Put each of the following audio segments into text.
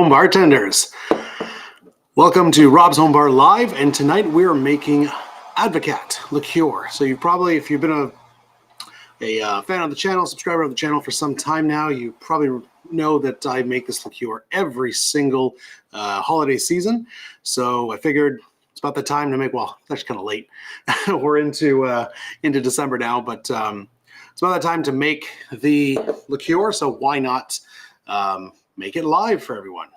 home bartenders. Welcome to Rob's Home Bar Live, and tonight we're making Advocaat Liqueur. So you probably, if you've been a fan of the channel, subscriber of the channel for some time now, you probably know that I make this liqueur every single holiday season. So I figured it's about the time to make, well, it's actually kind of late. We're into December now, but it's about that time to make the liqueur. So why not make it live for everyone?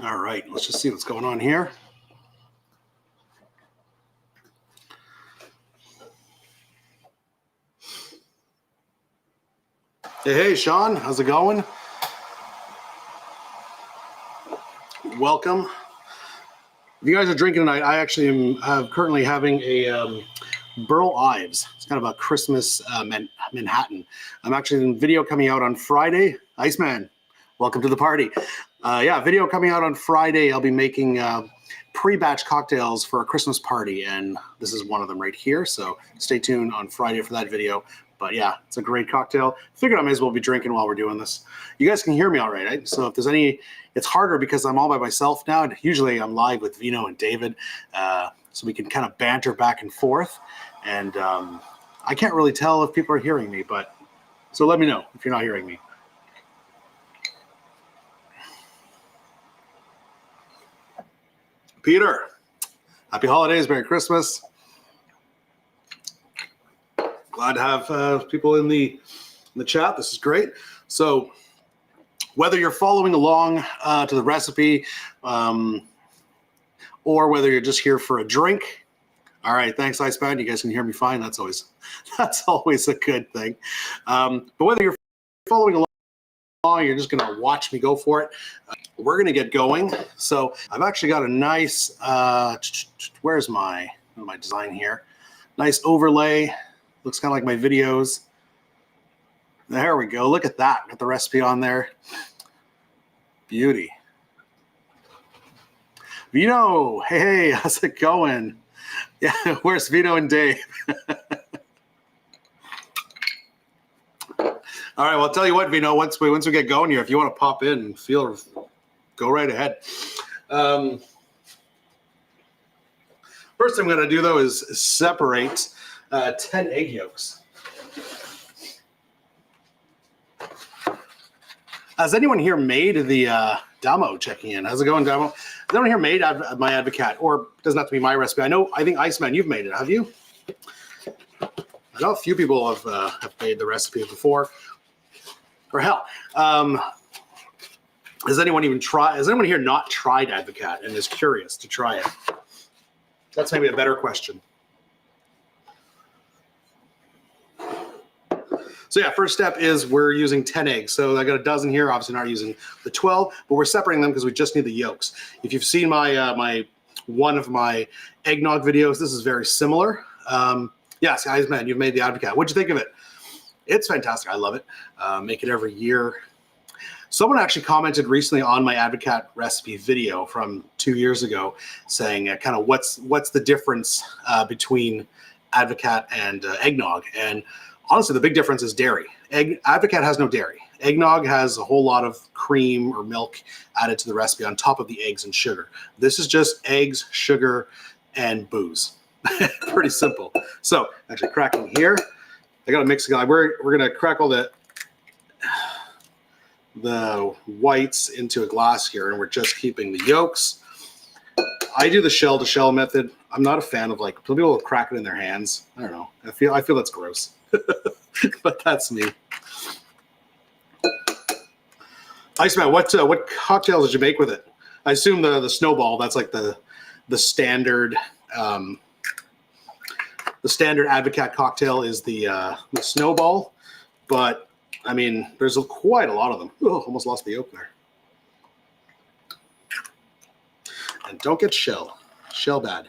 All right, let's just see what's going on here. Hey, Sean, how's it going? Welcome. If you guys are drinking tonight, I actually am currently having a Burl Ives. It's kind of a Christmas Manhattan. I'm actually in video coming out on Friday. Iceman, welcome to the party. Yeah, video coming out on Friday. I'll be making pre-batch cocktails for a Christmas party, and this is one of them right here. So stay tuned on Friday for that video. But yeah, it's a great cocktail. Figured I may as well be drinking while we're doing this. You guys can hear me all right, right? So if there's any, it's harder because I'm all by myself now. And usually I'm live with Vino and David, so we can kind of banter back and forth. And I can't really tell if people are hearing me, but so let me know if you're not hearing me. Peter, happy holidays, Merry Christmas. Glad to have people in the chat. This is great. So whether you're following along to the recipe or whether you're just here for a drink, all right, thanks, Iceman. You guys can hear me fine. That's always a good thing. But whether you're following along, you're just going to watch me go for it. We're going to get going. So I've actually got a nice, where's my design here? Nice overlay. Looks kind of like my videos. There we go. Look at that. Got the recipe on there. Beauty. Vino, hey, how's it going? Yeah, where's Vino and Dave? All right, well, I'll tell you what, Vino, once we get going here, if you want to pop in and go right ahead. First thing I'm going to do, though, is separate 10 egg yolks. Has anyone here made the Damo checking in? How's it going, Damo? Has anyone here made my Advocaat? Or it doesn't have to be my recipe. I think Iceman, you've made it, have you? I know a few people have made the recipe before. Or hell, has anyone here not tried Advocaat and is curious to try it? That's maybe a better question. So yeah, first step is we're using 10 eggs. So I got a dozen here, obviously not using the 12, but we're separating them because we just need the yolks. If you've seen one of my eggnog videos, this is very similar. Yes, guys, man, you've made the Advocaat. What'd you think of it? It's fantastic. I love it. Make it every year. Someone actually commented recently on my Advocaat recipe video from 2 years ago saying kind of what's the difference between Advocaat and eggnog. And honestly, the big difference is dairy. Advocaat has no dairy. Eggnog has a whole lot of cream or milk added to the recipe on top of the eggs and sugar. This is just eggs, sugar, and booze. Pretty simple. So actually cracking here. I got a mixing guy. We're gonna crack all the whites into a glass here, and we're just keeping the yolks. I do the shell to shell method. I'm not a fan of some people will crack it in their hands. I don't know. I feel that's gross. But that's me. Iceman, what cocktails did you make with it? I assume the snowball. That's like the standard Advocaat cocktail is the snowball. But I mean, there's quite a lot of them. Oh, almost lost the yolk there. And don't get shell bad.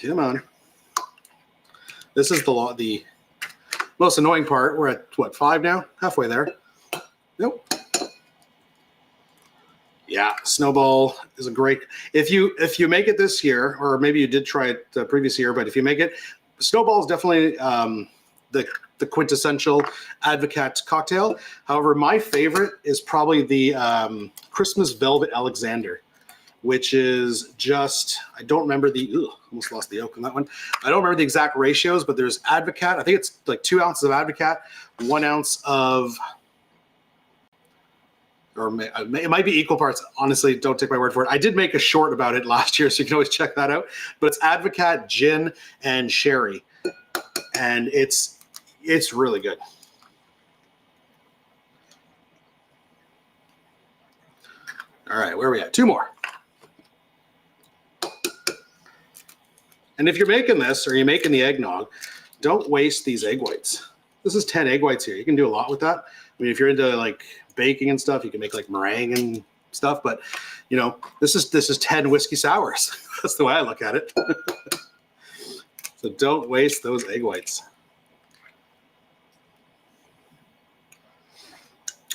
Come on. This is the most annoying part. We're at, what, 5 now? Halfway there. Nope. Yeah, Snowball is a great. If you make it this year, or maybe you did try it the previous year, but if you make it, Snowball is definitely the quintessential Advocaat cocktail. However, my favorite is probably the Christmas Velvet Alexander, which is just, I don't remember almost lost the yolk on that one. I don't remember the exact ratios, but there's Advocaat. I think it's like 2 ounces of Advocaat, 1 ounce of, or it might be equal parts. Honestly, don't take my word for it. I did make a short about it last year, so you can always check that out. But it's Advocaat, gin, and sherry. And it's really good. All right, where are we at? 2 more. And if you're making this, or you're making the eggnog, don't waste these egg whites. This is 10 egg whites here. You can do a lot with that. I mean, if you're into like baking and stuff, you can make like meringue and stuff, but you know, this is 10 whiskey sours. That's the way I look at it. So don't waste those egg whites.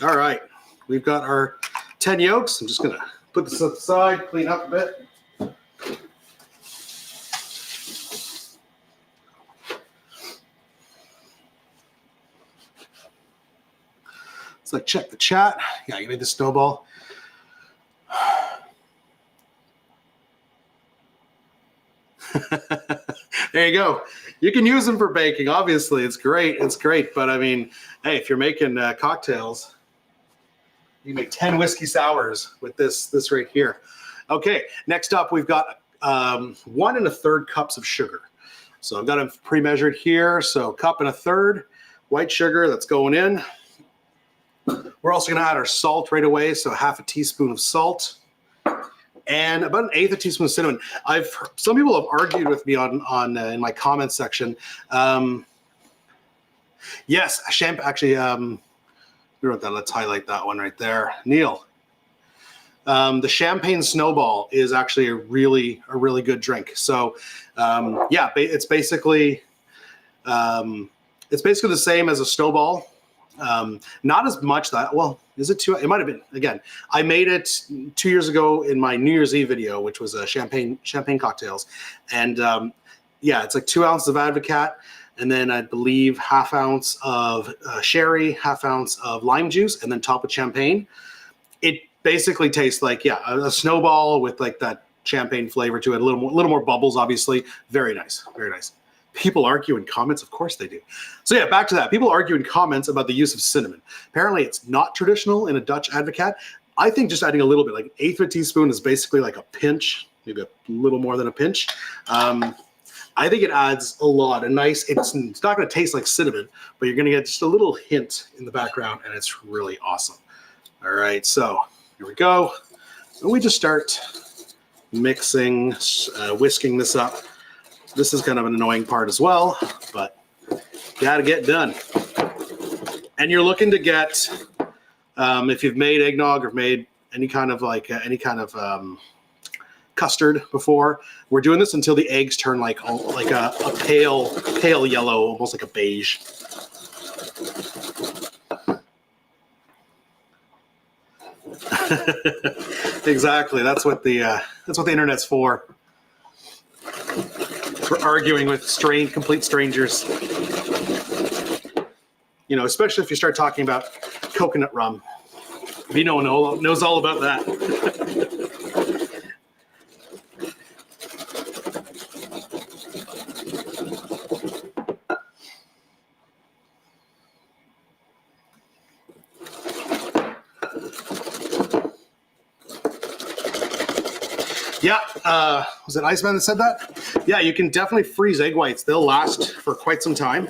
All right, we've got our 10 yolks. I'm just gonna put this aside, clean up a bit. So check the chat. Yeah, you made the Snowball. There you go. You can use them for baking. Obviously, it's great. It's great. But I mean, hey, if you're making cocktails, you make 10 whiskey sours with this right here. Okay, next up, we've got 1 1/3 cups of sugar. So I've got them pre-measured here. So 1 1/3 cup white sugar that's going in. We're also going to add our salt right away, so 1/2 teaspoon of salt and about 1/8 teaspoon of cinnamon. Some people have argued with me on in my comments section. Yes, actually, let's highlight that one right there, Neil. The champagne Snowball is actually a really good drink. So yeah, it's basically the same as a Snowball. Not as much that, well, is it 2? It might have been, again, I made it 2 years ago in my New Year's Eve video, which was champagne cocktails. And yeah, it's like 2 ounces of Advocaat, and then I believe 1/2 ounce of sherry, 1/2 ounce of lime juice, and then top with champagne. It basically tastes like, yeah, a Snowball with like that champagne flavor to it, a little more bubbles, obviously. Very nice, very nice. People argue in comments. Of course they do. So yeah, back to that. People argue in comments about the use of cinnamon. Apparently it's not traditional in a Dutch Advocaat. I think just adding a little bit, like 1/8 teaspoon is basically like a pinch, maybe a little more than a pinch. I think it adds a lot. It's not going to taste like cinnamon, but you're going to get just a little hint in the background, and it's really awesome. All right, so here we go. And we just start mixing, whisking this up. This is kind of an annoying part as well, but gotta get done. And you're looking to get, if you've made eggnog or made any kind of custard before, we're doing this until the eggs turn like a pale yellow, almost like a beige. Exactly. That's what the internet's for. For arguing with complete strangers. You know, especially if you start talking about coconut rum. Vino knows all about that. Yeah, was it Iceman that said that? Yeah, you can definitely freeze egg whites. They'll last for quite some time.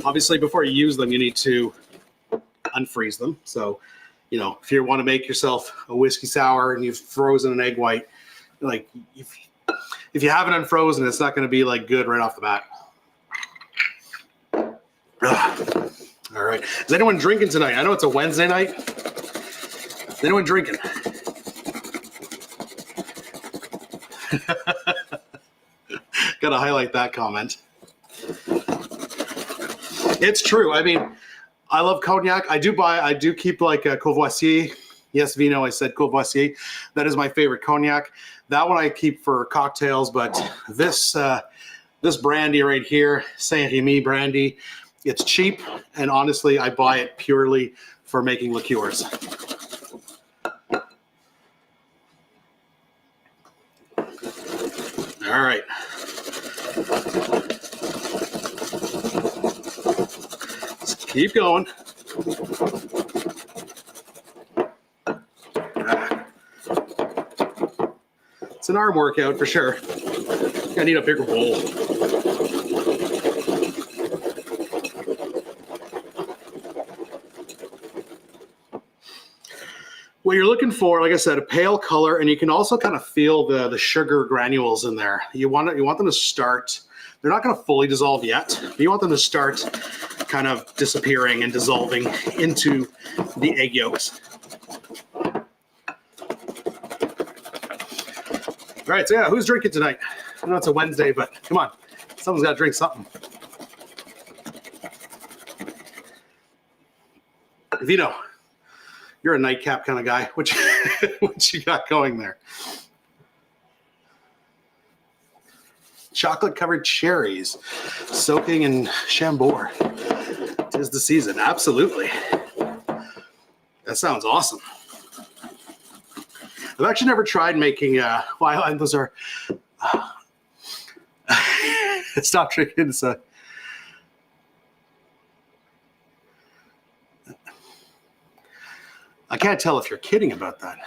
Obviously, before you use them, you need to unfreeze them. So, you know, if you want to make yourself a whiskey sour and you've frozen an egg white, like if you have it unfrozen, it's not going to be like good right off the bat. Ugh. All right. Is anyone drinking tonight? I know it's a Wednesday night. Is anyone drinking? Gotta highlight that comment. It's true. I mean, I love cognac. I do keep like a Courvoisier. Yes, Vino, I said Courvoisier. That is my favorite cognac. That one I keep for cocktails, but this brandy right here, Saint-Remy brandy, it's cheap, and honestly, I buy it purely for making liqueurs. All right. Let's keep going. It's an arm workout for sure. I need a bigger bowl. What you're looking for, like I said, a pale color, and you can also kind of feel the sugar granules in there. You want them to start. They're not going to fully dissolve yet, but you want them to start kind of disappearing and dissolving into the egg yolks. All right, so yeah, who's drinking tonight? I know it's a Wednesday, but come on, someone's got to drink something. Vito, you're a nightcap kind of guy. What you got going there? Chocolate-covered cherries, soaking in Chambord. 'Tis the season, absolutely. That sounds awesome. I've actually never tried making and those are stop drinking. So I can't tell if you're kidding about that.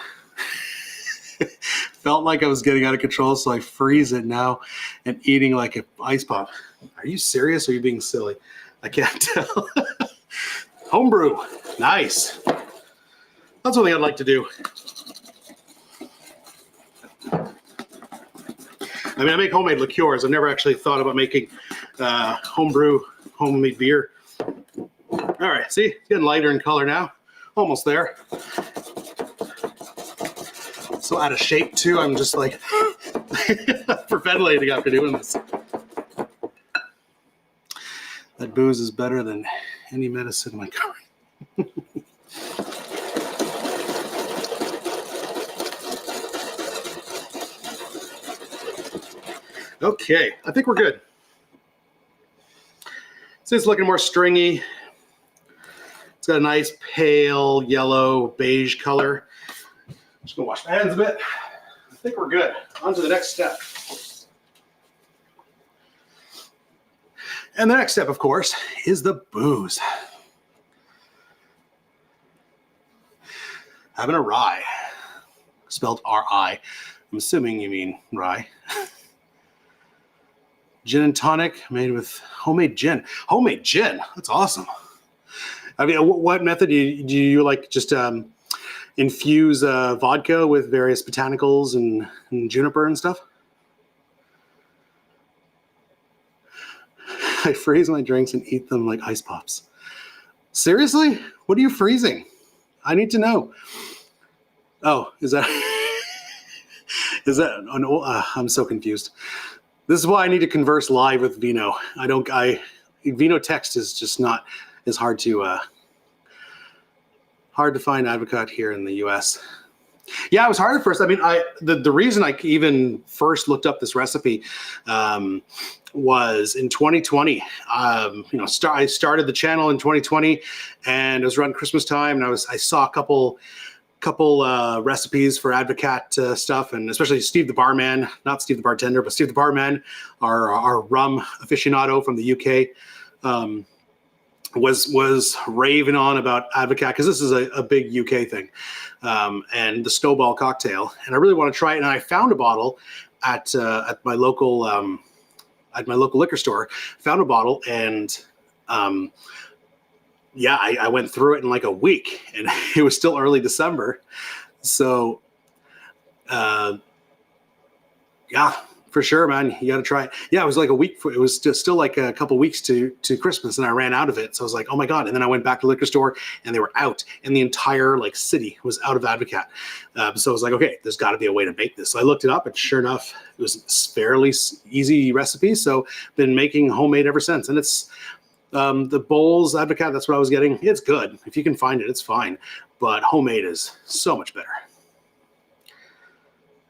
Felt like I was getting out of control, so I freeze it now and eating like an ice pop. Are you serious or are you being silly? I can't tell. Homebrew, nice. That's something I'd like to do. I mean, I make homemade liqueurs. I've never actually thought about making homebrew, homemade beer. All right, see, it's getting lighter in color now. Almost there. So out of shape too. I'm just like hyperventilating after doing this. That booze is better than any medicine in my car. Okay, I think we're good. So it's looking more stringy. It's got a nice pale yellow beige color. Just gonna wash my hands a bit. I think we're good. On to the next step. And the next step, of course, is the booze. Having a rye, spelled R-I. I'm assuming you mean rye. Gin and tonic made with homemade gin. Homemade gin, that's awesome. I mean, what method do you like? Just infuse vodka with various botanicals and juniper and stuff? I freeze my drinks and eat them like ice pops. Seriously? What are you freezing? I need to know. Oh, is that? I'm so confused. This is why I need to converse live with Vino. Vino text is just not as hard to find Advocaat here in the US. Yeah, it was hard at first. I mean, the reason I even first looked up this recipe was in 2020. I started the channel in 2020, and it was around Christmas time, and I saw a couple recipes for Advocaat stuff, and especially Steve the barman, not Steve the bartender, but Steve the barman, our rum aficionado from the UK, was raving on about Advocaat because this is a big UK thing, and the snowball cocktail, and I really want to try it. And I found a bottle at my local liquor store. Found a bottle, and I went through it in like a week, and it was still early December. So, for sure, man, you got to try it. Yeah, it was like a week. It was still like a couple weeks to Christmas, and I ran out of it. So I was like, oh my God. And then I went back to the liquor store, and they were out, and the entire like city was out of Advocaat. So I was like, okay, there's got to be a way to make this. So I looked it up, and sure enough, it was a fairly easy recipe. So been making homemade ever since. And it's The bowls, Advocaat, that's what I was getting. It's good. If you can find it, it's fine. But homemade is so much better.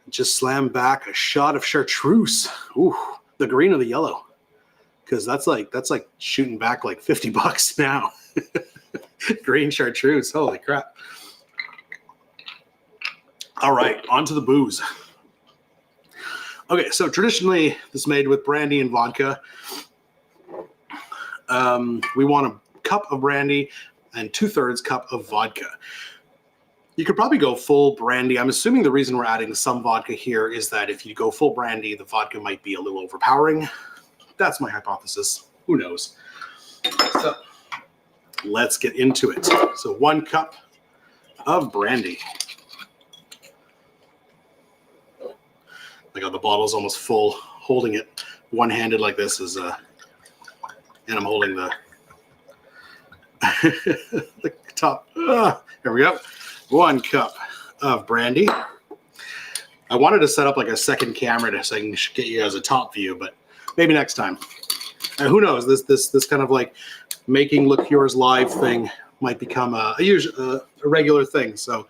Just slam back a shot of chartreuse. Ooh, the green or the yellow? Because that's like shooting back like $50 now. Green chartreuse. Holy crap. All right, on to the booze. Okay, so traditionally this is made with brandy and vodka. We want a cup of brandy and 2/3 cup of vodka. You could probably go full brandy. I'm assuming the reason we're adding some vodka here is that if you go full brandy, the vodka might be a little overpowering. That's my hypothesis. Who knows? So let's get into it. So 1 cup of brandy. I got the bottle's almost full. Holding it one-handed like this is and I'm holding the the top. There we go. 1 cup of brandy. I wanted to set up like a second camera so I can get you guys a top view, but maybe next time. And who knows? This kind of like making liqueurs live thing might become a regular thing. So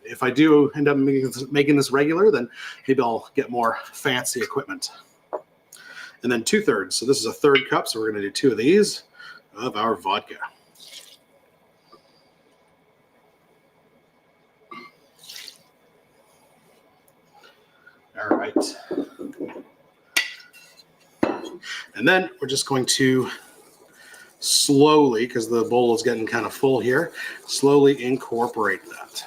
if I do end up making this regular, then maybe I'll get more fancy equipment. And then 2/3. So this is a 1/3 cup. So we're going to do 2 of these of our vodka. All right. And then we're just going to slowly, because the bowl is getting kind of full here, slowly incorporate that.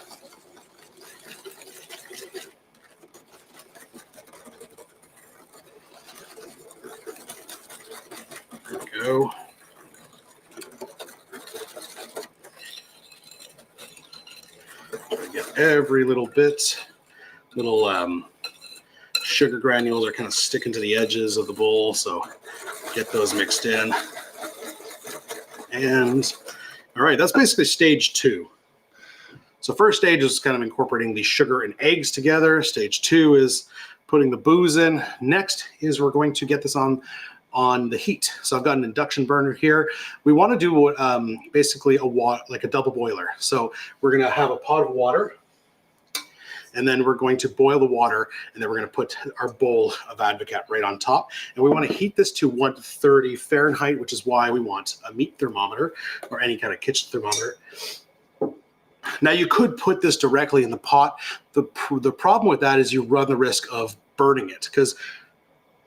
There we go. Get every little bit, little sugar granules are kind of sticking to the edges of the bowl, so get those mixed in. And all right, that's basically stage 2. So first stage is kind of incorporating the sugar and eggs together. Stage 2 is putting the booze in. Next is we're going to get this on the heat. So I've got an induction burner here. We want to do basically like a double boiler. So we're going to have a pot of water, and then we're going to boil the water, and then we're going to put our bowl of Advocaat right on top. And we want to heat this to 130 Fahrenheit, which is why we want a meat thermometer or any kind of kitchen thermometer. Now you could put this directly in the pot. The problem with that is you run the risk of burning it, because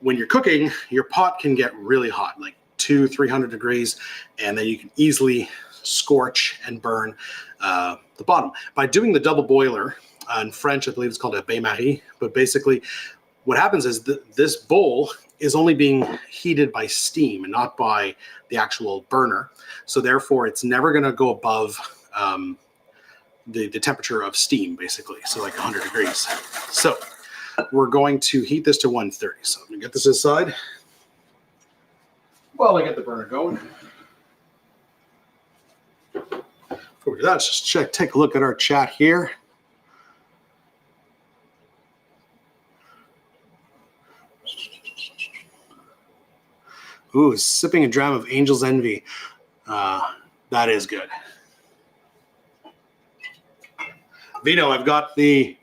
when you're cooking, your pot can get really hot, like 200-300 degrees, and then you can easily scorch and burn the bottom. By doing the double boiler, in French, I believe it's called a bain-marie, but basically what happens is this bowl is only being heated by steam and not by the actual burner. So therefore, it's never going to go above the temperature of steam, basically, so like 100 degrees. So we're going to heat this to 130. So I'm going to get this aside while I get the burner going. Before we do that, let's just take a look at our chat here. Ooh, sipping a dram of Angel's Envy. That is good. Vito, I've got the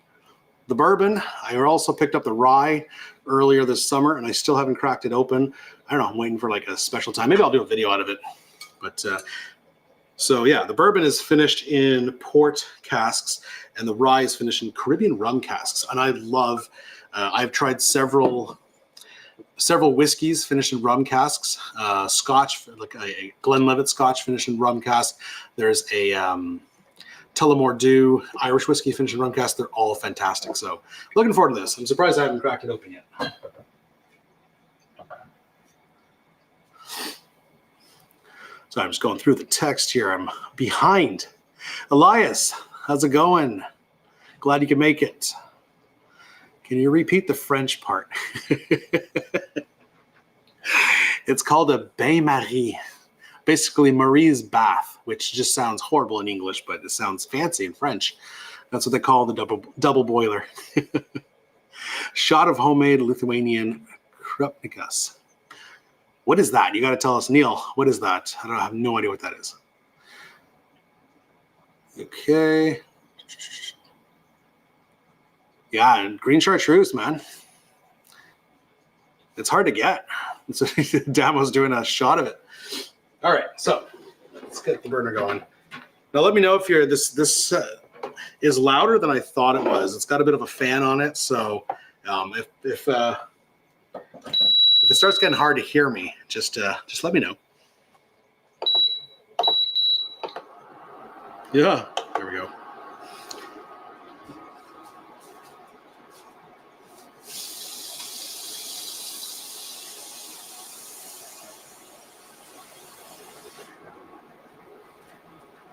bourbon. I also picked up the rye earlier this summer, and I still haven't cracked it open. I don't know, I'm waiting for like a special time. Maybe I'll do a video out of it. But so yeah, the bourbon is finished in port casks, and the rye is finished in Caribbean rum casks. And I love, I've tried several whiskeys finished in rum casks. Scotch, like a Glenlivet Scotch finished in rum cask. There's a Tullamore Dew Irish whiskey finished in rum cask. They're all fantastic. So looking forward to this. I'm surprised I haven't cracked it open yet. So I'm just going through the text here. I'm behind. Elias, how's it going? Glad you could make it. Can you repeat the French part? It's called a bain-marie, basically Marie's bath, which just sounds horrible in English, but it sounds fancy in French. That's what they call the double boiler. Shot of homemade Lithuanian krupnikas. What is that? You got to tell us, Neil. What is that? I have no idea what that is. Okay. Yeah, green chartreuse, man. It's hard to get. So Damo's doing a shot of it. All right, so let's get the burner going. Now let me know if this is louder than I thought it was. It's got a bit of a fan on it, so if it starts getting hard to hear me, just let me know. Yeah, there we go.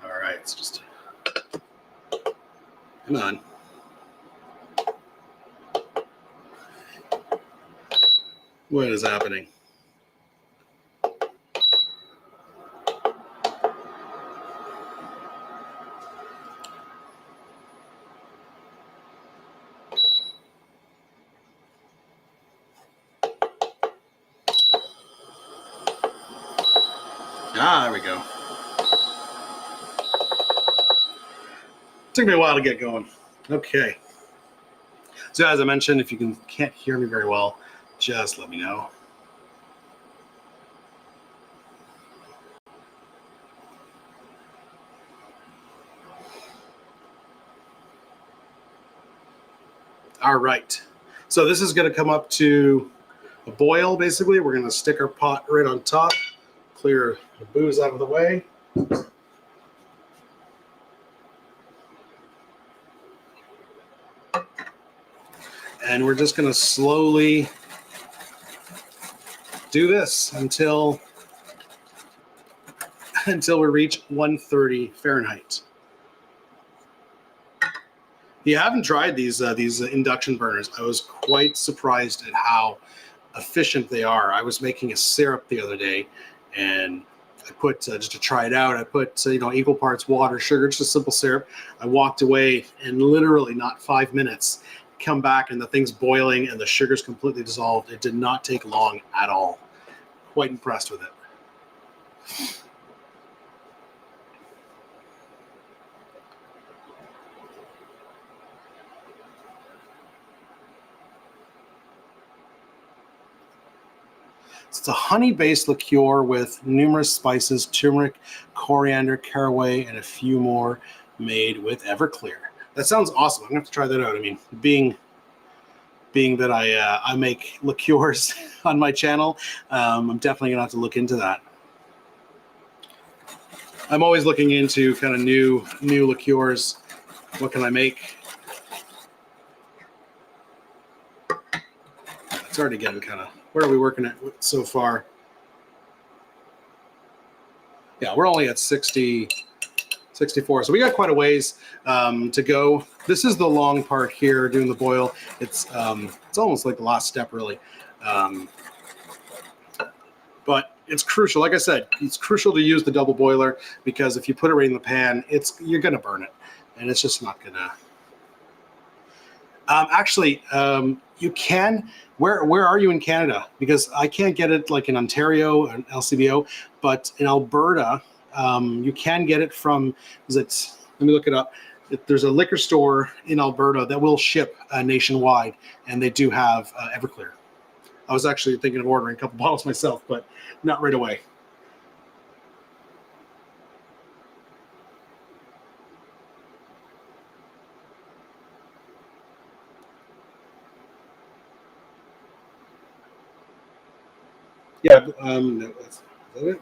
All right, it's just come on. What is happening? Ah, there we go. Took me a while to get going. Okay. So as I mentioned, if you can't hear me very well, just let me know. All right. So this is going to come up to a boil, basically. We're going to stick our pot right on top, clear the booze out of the way. And we're just going to slowly do this until we reach 130 Fahrenheit. If you haven't tried these induction burners, I was quite surprised at how efficient they are. I was making a syrup the other day, and I put just to try it out. I put equal parts water, sugar, just a simple syrup. I walked away, and literally not 5 minutes, come back and the thing's boiling and the sugar's completely dissolved. It did not take long at all. Quite impressed with it. It's a honey-based liqueur with numerous spices, turmeric, coriander, caraway, and a few more, made with Everclear. That sounds awesome. I'm gonna have to try that out. I mean, being that I make liqueurs on my channel, I'm definitely gonna have to look into that. I'm always looking into kind of new liqueurs. What can I make? It's already getting kind of. Where are we working at so far? Yeah, we're only at 60, 64. So we got quite a ways to go. This is the long part here, doing the boil. It's almost like the last step, really. But it's crucial. Like I said, it's crucial to use the double boiler, because if you put it right in the pan, you're going to burn it, and it's just not going to. Actually, you can. Where are you in Canada? Because I can't get it like in Ontario and LCBO, but in Alberta, you can get it from. Let me look it up. There's a liquor store in Alberta that will ship nationwide, and they do have Everclear. I was actually thinking of ordering a couple bottles myself, but not right away. Yeah, no, is that it?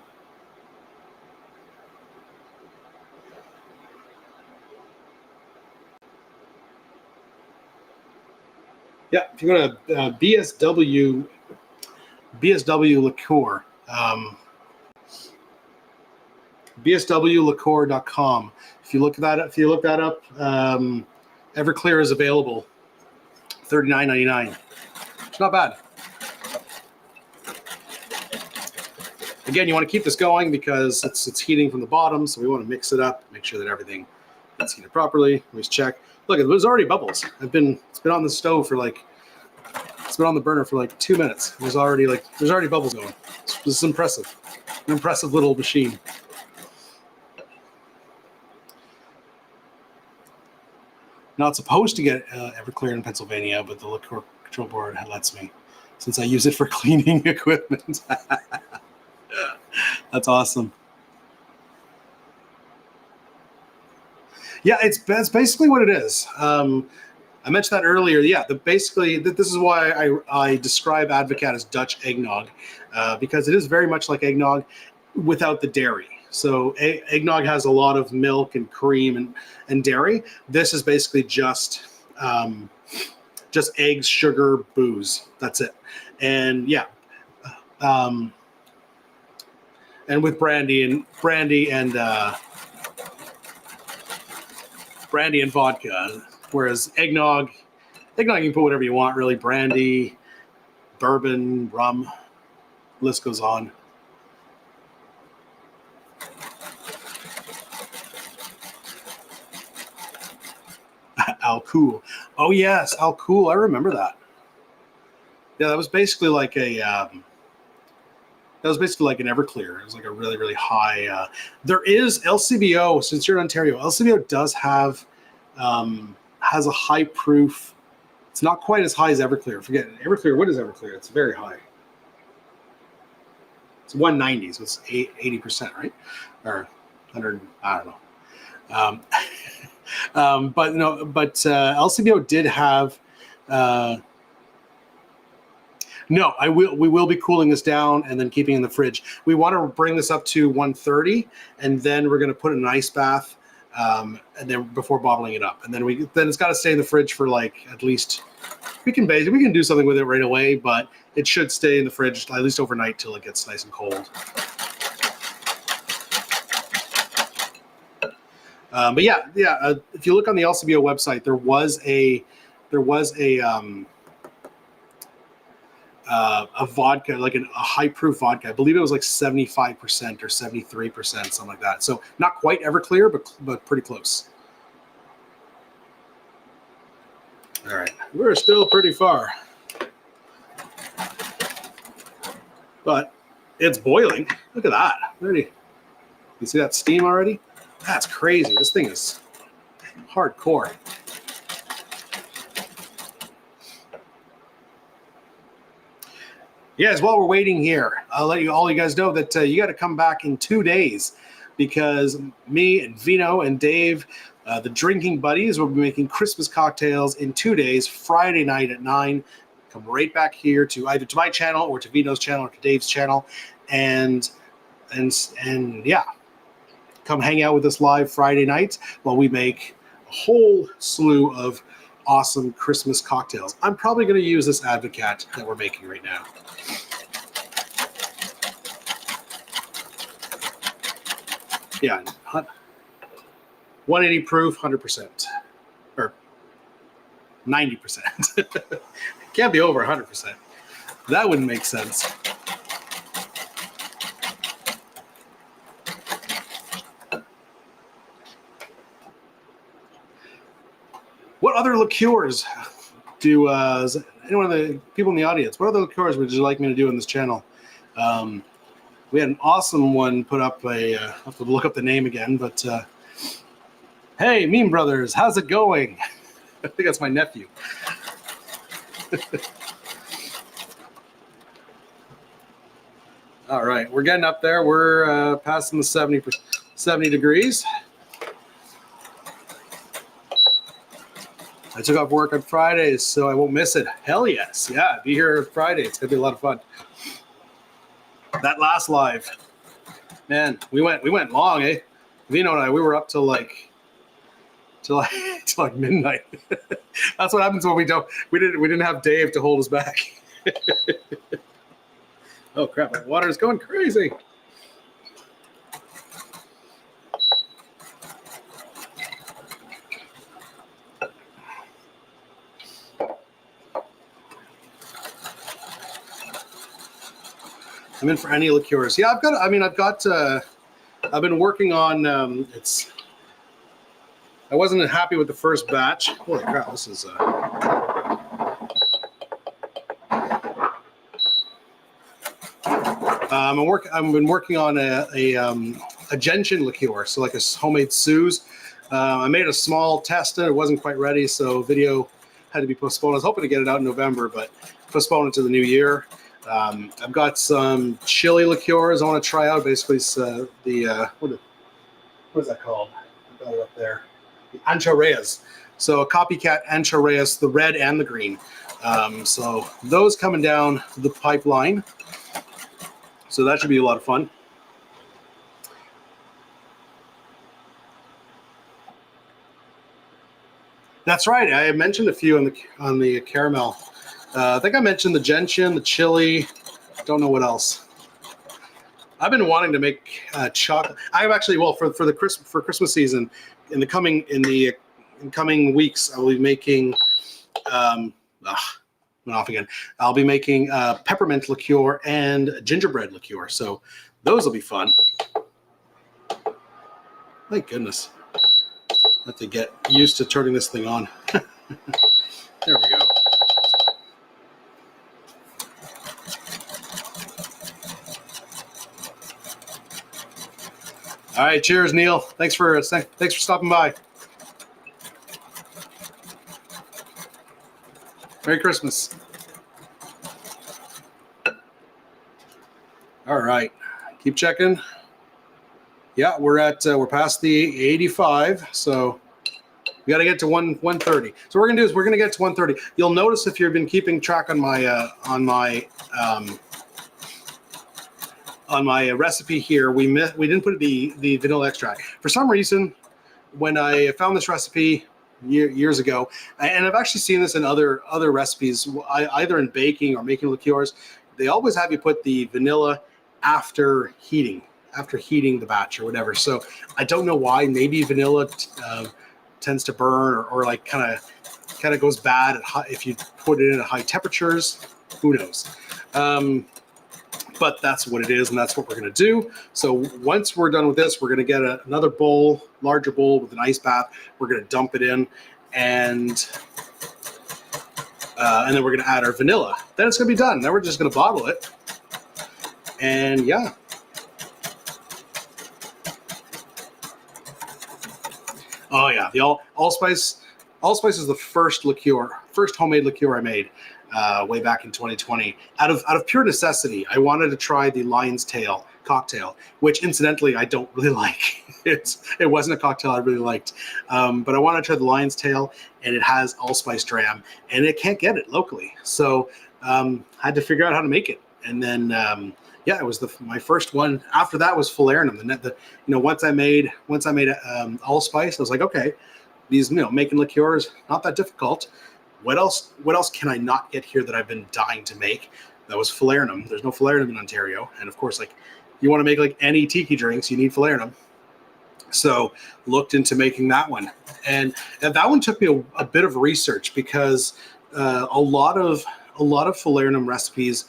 Yeah, if you go to BSW Liqueur, bswliqueur.com. If you look that up, Everclear is available, $39.99. It's not bad. Again, you want to keep this going because it's heating from the bottom, so we want to mix it up, make sure that everything gets heated properly. Let me just check. Look, there's already bubbles. It's been on the stove for like It's been on the burner for like 2 minutes. There's already bubbles going. This is impressive. An impressive little machine. Not supposed to get Everclear in Pennsylvania, but the Liquor Control Board lets me, since I use it for cleaning equipment. That's awesome. Yeah, it's basically what it is. I mentioned that earlier. Yeah, basically this is why I describe Advocaat as Dutch eggnog, because it is very much like eggnog without the dairy. So eggnog has a lot of milk and cream and dairy. This is basically just eggs, sugar, booze. That's it. And yeah, and with brandy and vodka. Whereas eggnog you can put whatever you want, really. Brandy, bourbon, rum, list goes on. Al-Cool. Oh yes, Al-Cool. I remember that. Yeah, that was basically like an Everclear. It was like a really, really high. There is LCBO. Since you're in Ontario, LCBO does have has a high proof. It's not quite as high as Everclear. Forget it. Everclear. What is Everclear? It's very high. It's 190, so it's 80%, right? Or 100. I don't know. But no. But LCBO did have. No, we will be cooling this down and then keeping it in the fridge. We want to bring this up to 130, and then we're going to put it in an ice bath, and then before bottling it up, and then it's got to stay in the fridge for like at least. We can do something with it right away, but it should stay in the fridge at least overnight till it gets nice and cold. But yeah. If you look on the LCBO website, there was a vodka, like a high proof vodka. I believe it was like 75% or 73%, something like that. So not quite Everclear, but pretty close. All right, we're still pretty far, but it's boiling. Look at that. Ready? You see that steam already? That's crazy. This thing is hardcore. Yes, while we're waiting here, I'll let all you guys know that you got to come back in 2 days, because me and Vino and Dave, the drinking buddies, will be making Christmas cocktails in 2 days, Friday night at 9. Come right back here to either to my channel or to Vino's channel or to Dave's channel, and yeah, come hang out with us live Friday night while we make a whole slew of awesome Christmas cocktails. I'm probably going to use this Advocaat that we're making right now. Yeah, 180 proof, 100%, or 90%. Can't be over 100%. That wouldn't make sense. What other liqueurs do anyone of the people in the audience? What other liqueurs would you like me to do on this channel? We had an awesome one put up. I have to look up the name again, but hey, Meme Brothers, how's it going? I think that's my nephew. All right, we're getting up there. We're passing the 70 degrees. I took off work on Fridays, so I won't miss it. Hell yes. Yeah, be here Friday. It's going to be a lot of fun. That last live, man, we went long, eh? Vino and I, we were up till like midnight. That's what happens when we didn't have Dave to hold us back. Oh crap, my water is going crazy. I'm in for any liqueurs. Yeah, I've been working on, I wasn't happy with the first batch. Holy crap, this is, I've been working on a gentian liqueur, so like a homemade Suze. I made a small test. It wasn't quite ready, so video had to be postponed. I was hoping to get it out in November, but postponed it to the new year. I've got some chili liqueurs I want to try out. Basically, what is that called? I got it up there. The Ancho Reyes. So a copycat Ancho Reyes, the red and the green. So those coming down the pipeline. So that should be a lot of fun. That's right. I mentioned a few on the caramel. I think I mentioned the gentian, the chili. Don't know what else. I've been wanting to make chocolate. I've actually, well, for Christmas season, in the coming weeks, I will be making. Went off again. I'll be making peppermint liqueur and gingerbread liqueur. So those will be fun. Thank goodness. I have to get used to turning this thing on. There we go. All right, cheers, Neil. Thanks for stopping by. Merry Christmas. All right, keep checking. Yeah, we're past the 85, so we got to get to 130. So what we're gonna do is we're gonna get to 130. You'll notice if you've been keeping track on my recipe here, we didn't put the vanilla extract for some reason. When I found this recipe years ago, and I've actually seen this in other recipes, either in baking or making liqueurs, they always have you put the vanilla after heating the batch or whatever. So I don't know why. Maybe vanilla tends to burn or like kind of goes bad if you put it in at high temperatures. Who knows? But that's what it is, and that's what we're going to do. So once we're done with this, we're going to get another bowl, larger bowl with an ice bath. We're going to dump it in, and then we're going to add our vanilla. Then it's going to be done. Then we're just going to bottle it, and yeah. Oh yeah, the allspice is the first homemade liqueur I made way back in 2020. Out of pure necessity, I wanted to try the Lion's Tail cocktail, which incidentally I don't really like. It wasn't a cocktail I really liked, but I wanted to try the Lion's Tail, and it has allspice dram, and it can't get it locally, so I had to figure out how to make it, and then. Yeah, it was my first one. After that was falernum. Once I made allspice, I was like, okay, these making liqueurs not that difficult. What else can I not get here that I've been dying to make? That was falernum. There's no falernum in Ontario, and of course, like you want to make like any tiki drinks, you need falernum. So looked into making that one, and that one took me a bit of research because a lot of falernum recipes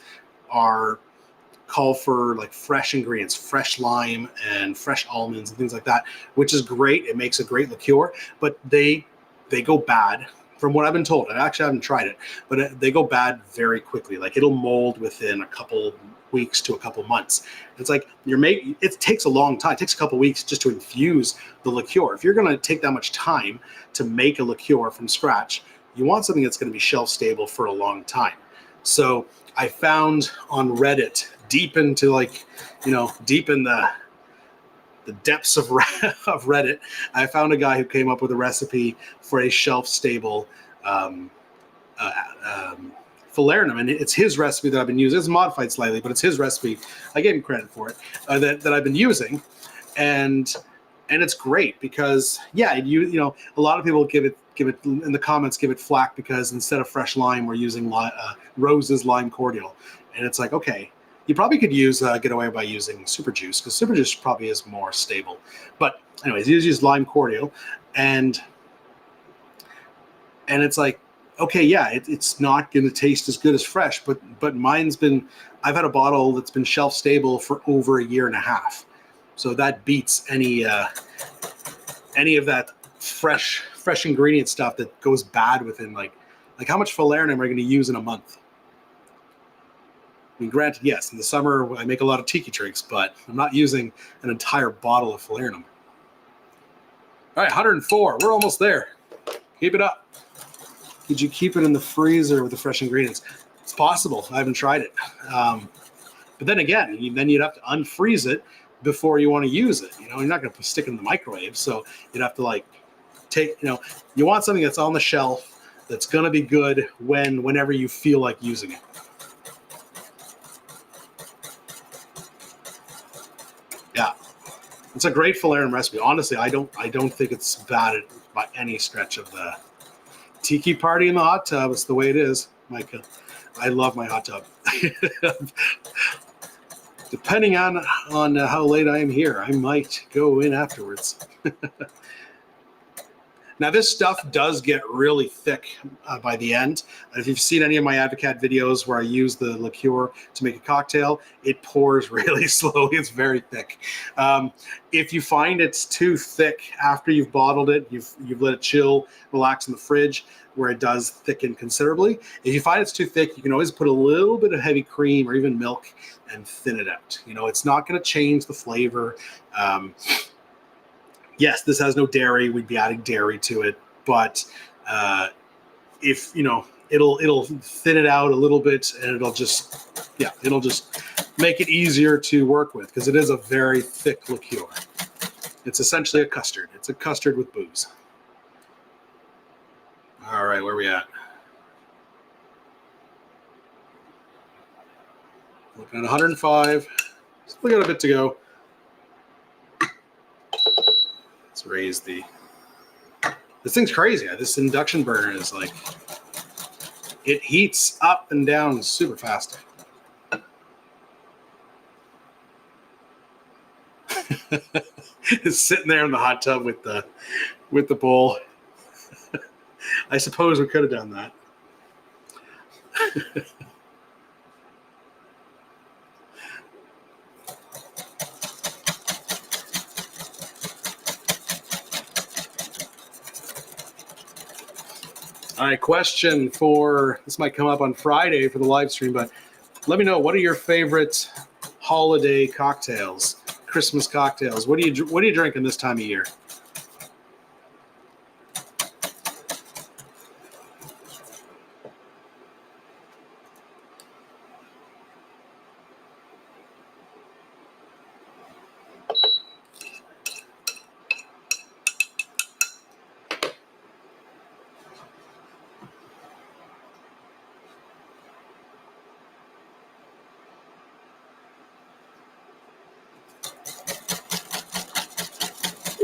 call for like fresh ingredients, fresh lime and fresh almonds and things like that, which is great. It makes a great liqueur, but they go bad from what I've been told. I actually haven't tried it, but they go bad very quickly. Like it'll mold within a couple weeks to a couple months. It's like it takes a long time. It takes a couple weeks just to infuse the liqueur. If you're going to take that much time to make a liqueur from scratch, you want something that's going to be shelf stable for a long time. So I found on Reddit, deep in the depths of Reddit, I found a guy who came up with a recipe for a shelf-stable falernum, and it's his recipe that I've been using. It's modified slightly, but it's his recipe. I gave him credit for it that I've been using, and it's great because a lot of people give it in the comments, give it flack because instead of fresh lime, we're using Rose's lime cordial, and it's like, okay. You probably could get away by using super juice because super juice probably is more stable. But anyways, you use lime cordial, and it's like, okay, yeah, it's not going to taste as good as fresh, but I've had a bottle that's been shelf stable for over a year and a half, so that beats any of that fresh ingredient stuff that goes bad within like how much falernum are you going to use in a month? mean, granted, yes, in the summer I make a lot of tiki drinks, but I'm not using an entire bottle of falernum. All right, 104. We're almost there. Keep it up. Could you keep it in the freezer with the fresh ingredients? It's possible. I haven't tried it. But then again, you'd have to unfreeze it before you want to use it. You know, you're not going to stick it in the microwave, so you'd have to like take. You know, you want something that's on the shelf that's going to be good whenever you feel like using it. Yeah, it's a great falernum recipe. Honestly, I don't think it's bad by any stretch of the tiki party in the hot tub. It's the way it is, Micah. I love my hot tub. Depending on how late I am here, I might go in afterwards. Now, this stuff does get really thick by the end. If you've seen any of my Advocaat videos where I use the liqueur to make a cocktail, it pours really slowly. It's very thick. If you find it's too thick after you've bottled it, you've let it chill, relax in the fridge, where it does thicken considerably. If you find it's too thick, you can always put a little bit of heavy cream or even milk and thin it out. You know, it's not going to change the flavor. Yes, this has no dairy. We'd be adding dairy to it, but if you know, it'll thin it out a little bit, and it'll just make it easier to work with because it is a very thick liqueur. It's essentially a custard. It's a custard with booze. All right, where are we at? Looking at 105. Still got a bit to go. Let's raise the. This thing's crazy. This induction burner is like, it heats up and down super fast. It's sitting there in the hot tub with the bowl. I suppose we could have done that. All right, question for, this might come up on Friday for the live stream, but let me know, what are your favorite holiday cocktails, Christmas cocktails? What are you drinking this time of year?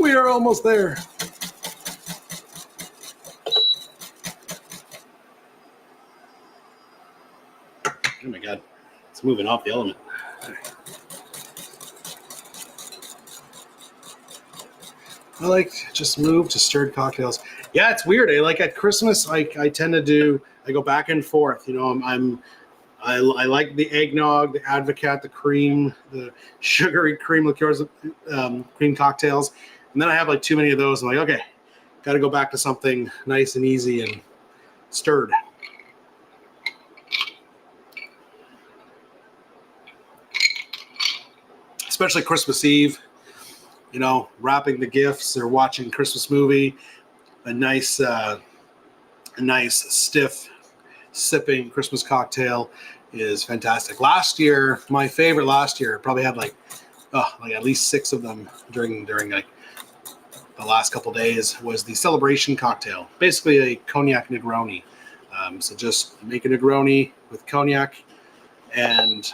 We are almost there. Oh my God, it's moving off the element. I like just move to stirred cocktails. Yeah, it's weird. Like at Christmas, I tend to I go back and forth. You know, I like the eggnog, the Advocaat, the cream, the sugary cream liqueurs, cream cocktails. And then I have like too many of those. I'm like, okay, got to go back to something nice and easy and stirred. Especially Christmas Eve, you know, wrapping the gifts or watching a Christmas movie, a nice stiff sipping Christmas cocktail is fantastic. Last year, my favorite probably had like at least 6 of them during like the last couple days, was the celebration cocktail. Basically a cognac Negroni. So just make a Negroni with cognac and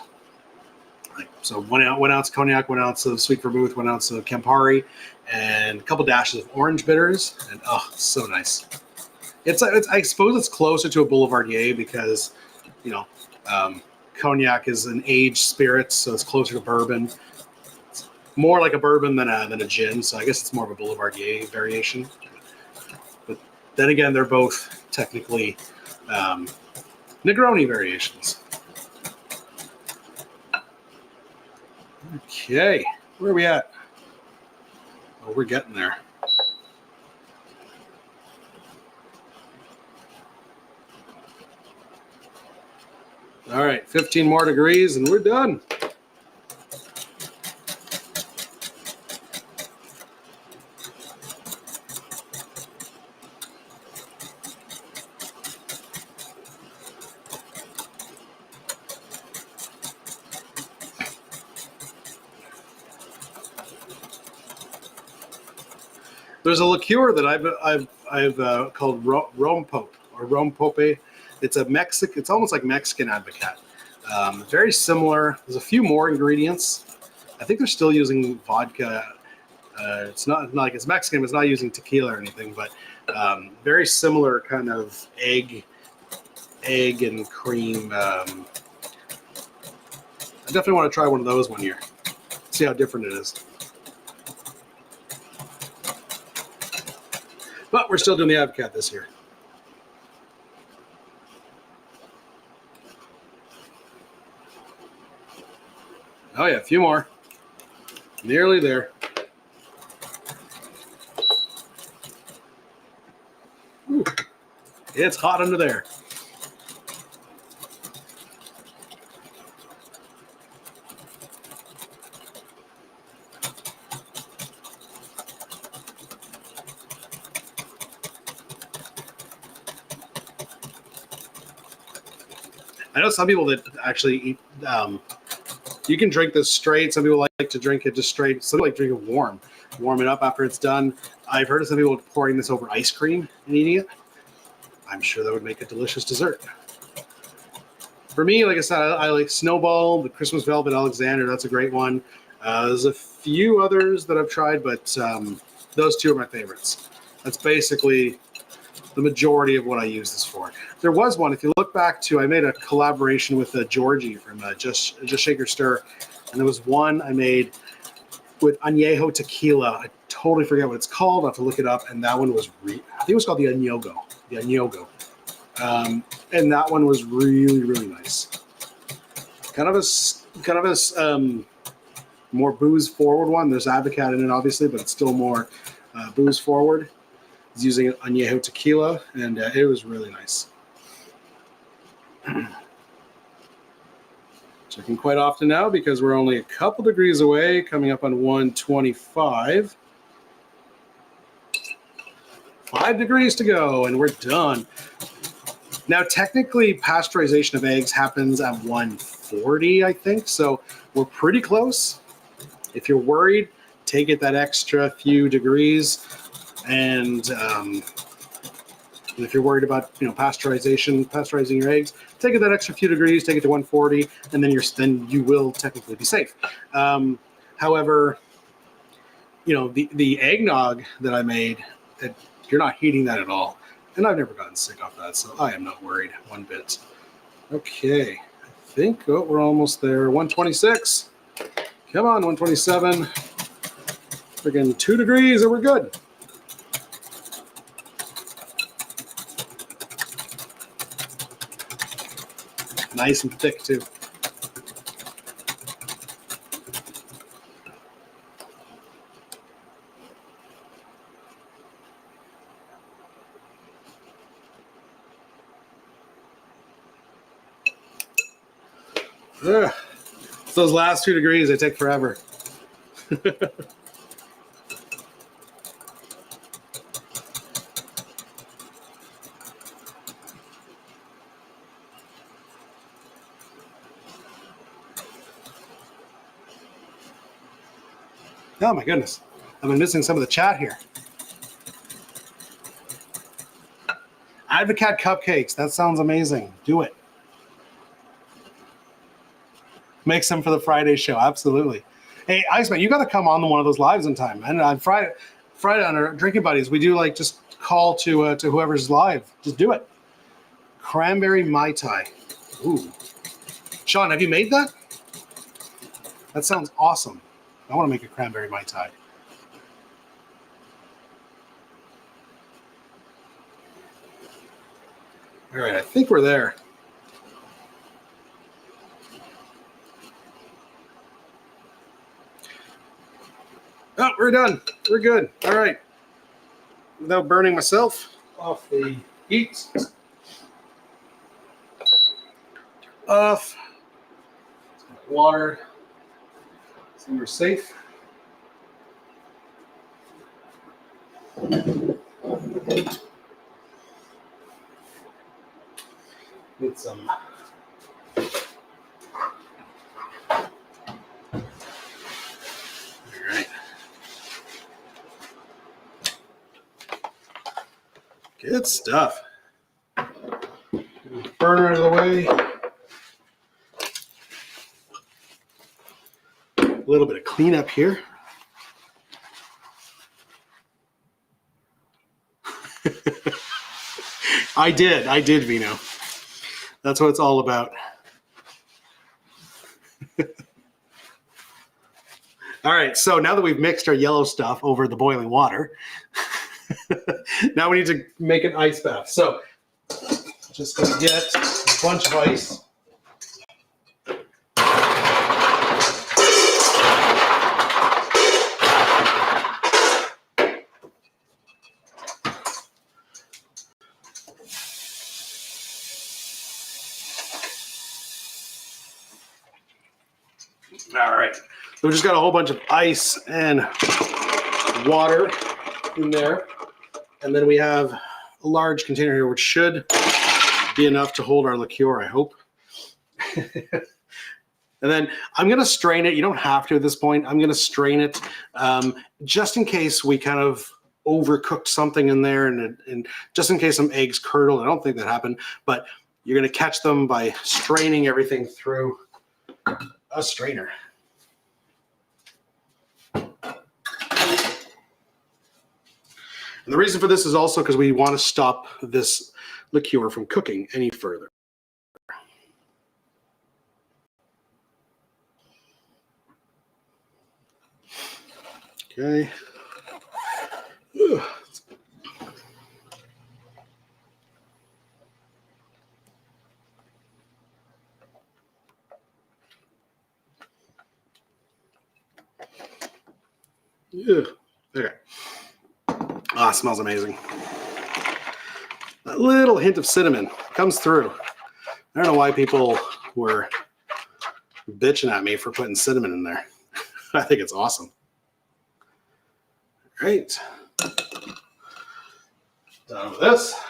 so 1 ounce cognac, 1 ounce of sweet vermouth, 1 ounce of Campari, and a couple dashes of orange bitters. And so nice. It's I suppose it's closer to a Boulevardier because, you know, cognac is an aged spirit, so it's closer to bourbon. It's more like a bourbon than a gin, so I guess it's more of a Boulevardier variation. But then again, they're both technically Negroni variations. Okay, where are we at? Oh, we're getting there. All right, 15 more degrees and we're done. There's a liqueur that I've called Rome Pope or Rome Pope. It's a Mexican. It's almost like Mexican Advocaat. Very similar. There's a few more ingredients. I think they're still using vodka. It's not like it's Mexican. But it's not using tequila or anything, but very similar kind of egg and cream. I definitely want to try one of those one year. See how different it is. But we're still doing the Advocaat this year. Oh yeah, a few more. Nearly there. Ooh, it's hot under there. I know some people that actually eat. You can drink this straight. Some people like to drink it just straight. Some people like to drink it warm it up after it's done. I've heard of some people pouring this over ice cream and eating it. I'm sure that would make a delicious dessert. For me, like I said, I like Snowball, the Christmas Velvet Alexander. That's a great one. There's a few others that I've tried, but those two are my favorites. That's basically the majority of what I use this for. There was one, if you look back to, I made a collaboration with Georgie from Just Shake Your Stir, and there was one I made with añejo tequila. I totally forget what it's called. I have to look it up, and that one was, I think it was called the Añogo. And that one was really, really nice. Kind of a more booze forward one. There's Advocaat in it, obviously, but it's still more booze forward. It's using añejo tequila, and it was really nice. Checking quite often now because we're only a couple degrees away, coming up on 125. 5 degrees to go, and we're done. Now, technically, pasteurization of eggs happens at 140, I think, so we're pretty close. If you're worried, take it that extra few degrees, and if you're worried about pasteurizing your eggs, take it that extra few degrees, take it to 140, and then you will technically be safe. However, the eggnog that I made, you're not heating that at all. And I've never gotten sick off that, so I am not worried one bit. Okay, I think we're almost there. 126. Come on, 127. Friggin' 2 degrees and we're good. Nice and thick, too. Ugh. It's those last 2 degrees, they take forever. Oh my goodness. I've been missing some of the chat here. Advocaat cupcakes. That sounds amazing. Do it. Make some for the Friday show. Absolutely. Hey, Iceman, you got to come on one of those lives in time. And on Friday on our Drinking Buddies, we do like just call to whoever's live. Just do it. Cranberry Mai Tai. Ooh. Sean, have you made that? That sounds awesome. I want to make a cranberry Mai Tai. All right, I think we're there. Oh, we're done. We're good. All right. Without burning myself off the heat. off. Water. So we're safe. Need some. All right. Good stuff. Burner out of the way. A little bit of cleanup here. I did, Vino. That's what it's all about. All right, so now that we've mixed our yellow stuff over the boiling water, now we need to make an ice bath. So just gonna get a bunch of ice. All right, so we just got a whole bunch of ice and water in there. And then we have a large container here, which should be enough to hold our liqueur, I hope. And then I'm going to strain it. You don't have to at this point. I'm going to strain it just in case we kind of overcooked something in there and just in case some eggs curdled. I don't think that happened, but you're going to catch them by straining everything through a strainer. And the reason for this is also because we want to stop this liqueur from cooking any further. Okay. Ugh. Yeah. Okay. Ah, smells amazing. A little hint of cinnamon comes through. I don't know why people were bitching at me for putting cinnamon in there. I think it's awesome. Great. Done with this.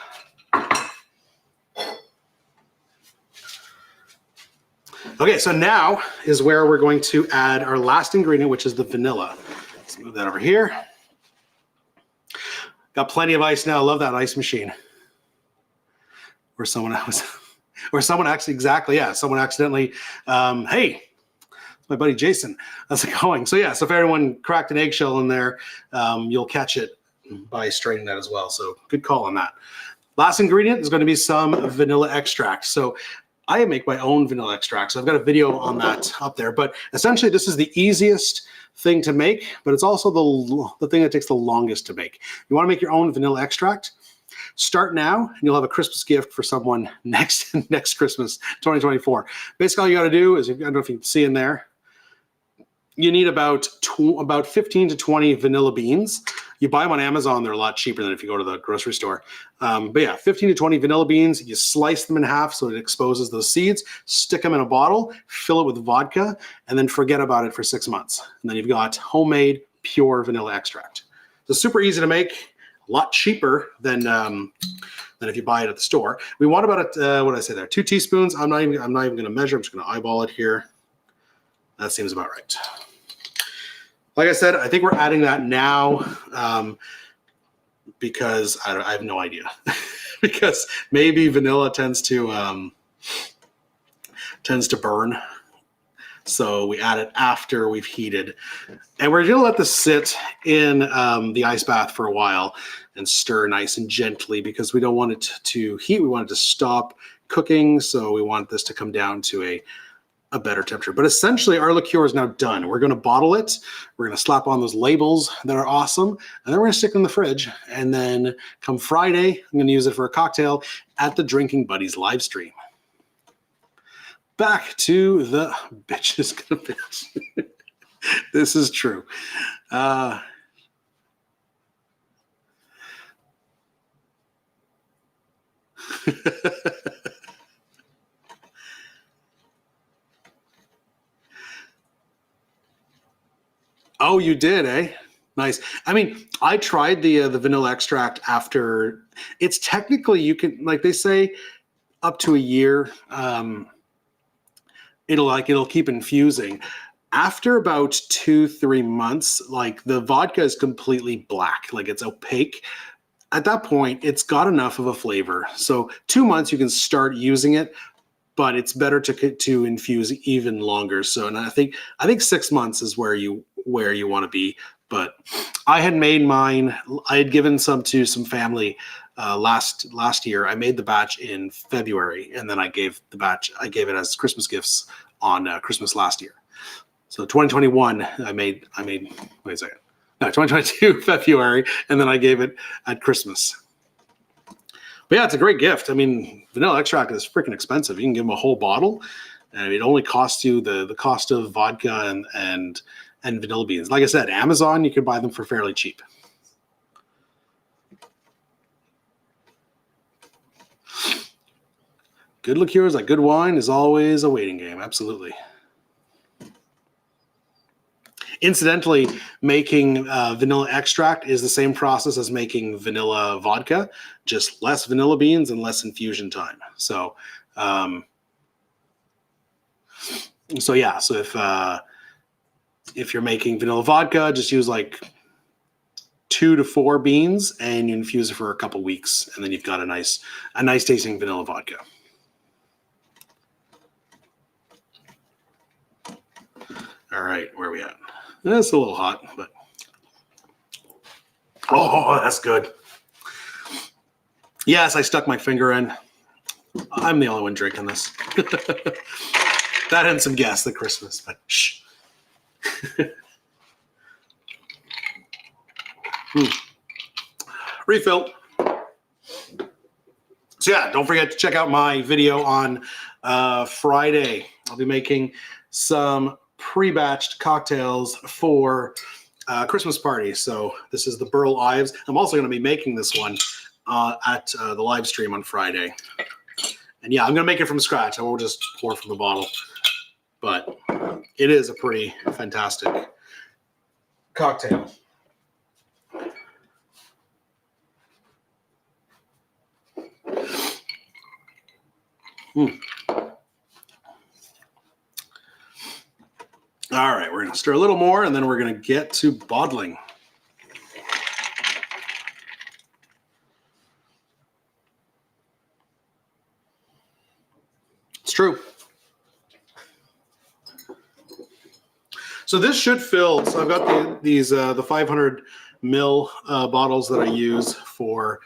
Okay, so now is where we're going to add our last ingredient, which is the vanilla. Let's move that over here. Got plenty of ice now. I love that ice machine. Or someone else, or someone actually, exactly, yeah, someone accidentally, hey, it's my buddy Jason. How's it going? So yeah, so if everyone cracked an eggshell in there, you'll catch it by straining that as well. So good call on that. Last ingredient is going to be some vanilla extract. So I make my own vanilla extract. So I've got a video on that up there. But essentially, this is the easiest thing to make, but it's also the thing that takes the longest to make. You want to make your own vanilla extract? Start now, and you'll have a Christmas gift for someone next Christmas, 2024. Basically, all you got to do is, I don't know if you can see in there, you need about 15 to 20 vanilla beans. You buy them on Amazon, they're a lot cheaper than if you go to the grocery store. But yeah, 15 to 20 vanilla beans, you slice them in half so it exposes those seeds, stick them in a bottle, fill it with vodka, and then forget about it for 6 months. And then you've got homemade, pure vanilla extract. So super easy to make, a lot cheaper than if you buy it at the store. We want about, what did I say there, 2 teaspoons. I'm not even going to measure, I'm just going to eyeball it here. That seems about right. Like I said, I think we're adding that now because I have no idea. Because maybe vanilla tends to burn. So we add it after we've heated. And we're gonna let this sit in the ice bath for a while and stir nice and gently because we don't want it to heat. We want it to stop cooking. So we want this to come down to a better temperature. But essentially our liqueur is now done. We're going to bottle it. We're going to slap on those labels that are awesome. And then we're going to stick it in the fridge. And then come Friday, I'm going to use it for a cocktail at the Drinking Buddies live stream. Back to the bitches gonna bitch. This is true. Oh, you did, eh? Nice. I mean, I tried the vanilla extract after. It's technically you can like they say up to a year. It'll keep infusing. After about 2-3 months, like the vodka is completely black, like it's opaque. At that point, it's got enough of a flavor. So 2 months you can start using it, but it's better to infuse even longer. So, and I think 6 months is where you want to be. But I had made mine. I had given some to some family last year. I made the batch in February, and then I gave it as Christmas gifts on Christmas last year. So 2021, I made. Wait a second. No, 2022 February, and then I gave it at Christmas. But yeah, it's a great gift. I mean, vanilla extract is freaking expensive. You can give them a whole bottle, and it only costs you the cost of vodka and vanilla beans. Like I said, Amazon, you can buy them for fairly cheap. Good liqueurs, like good wine, is always a waiting game. Absolutely. Incidentally, making vanilla extract is the same process as making vanilla vodka, just less vanilla beans and less infusion time. So, yeah. So if you're making vanilla vodka, just use like 2 to 4 beans, and you infuse it for a couple weeks, and then you've got a nice tasting vanilla vodka. All right, where are we at? That's a little hot, but oh, that's good. Yes, I stuck my finger in. I'm the only one drinking this. That and some gas at Christmas, but shh. Refill. So yeah, don't forget to check out my video on Friday. I'll be making some pre-batched cocktails for Christmas party. So this is the Burl Ives. I'm also going to be making this one at the live stream on Friday. And yeah, I'm going to make it from scratch. I won't just pour from the bottle. But it is a pretty fantastic cocktail. All right, we're going to stir a little more, and then we're going to get to bottling. It's true. So this should fill. So I've got these the 500 ml bottles that I use for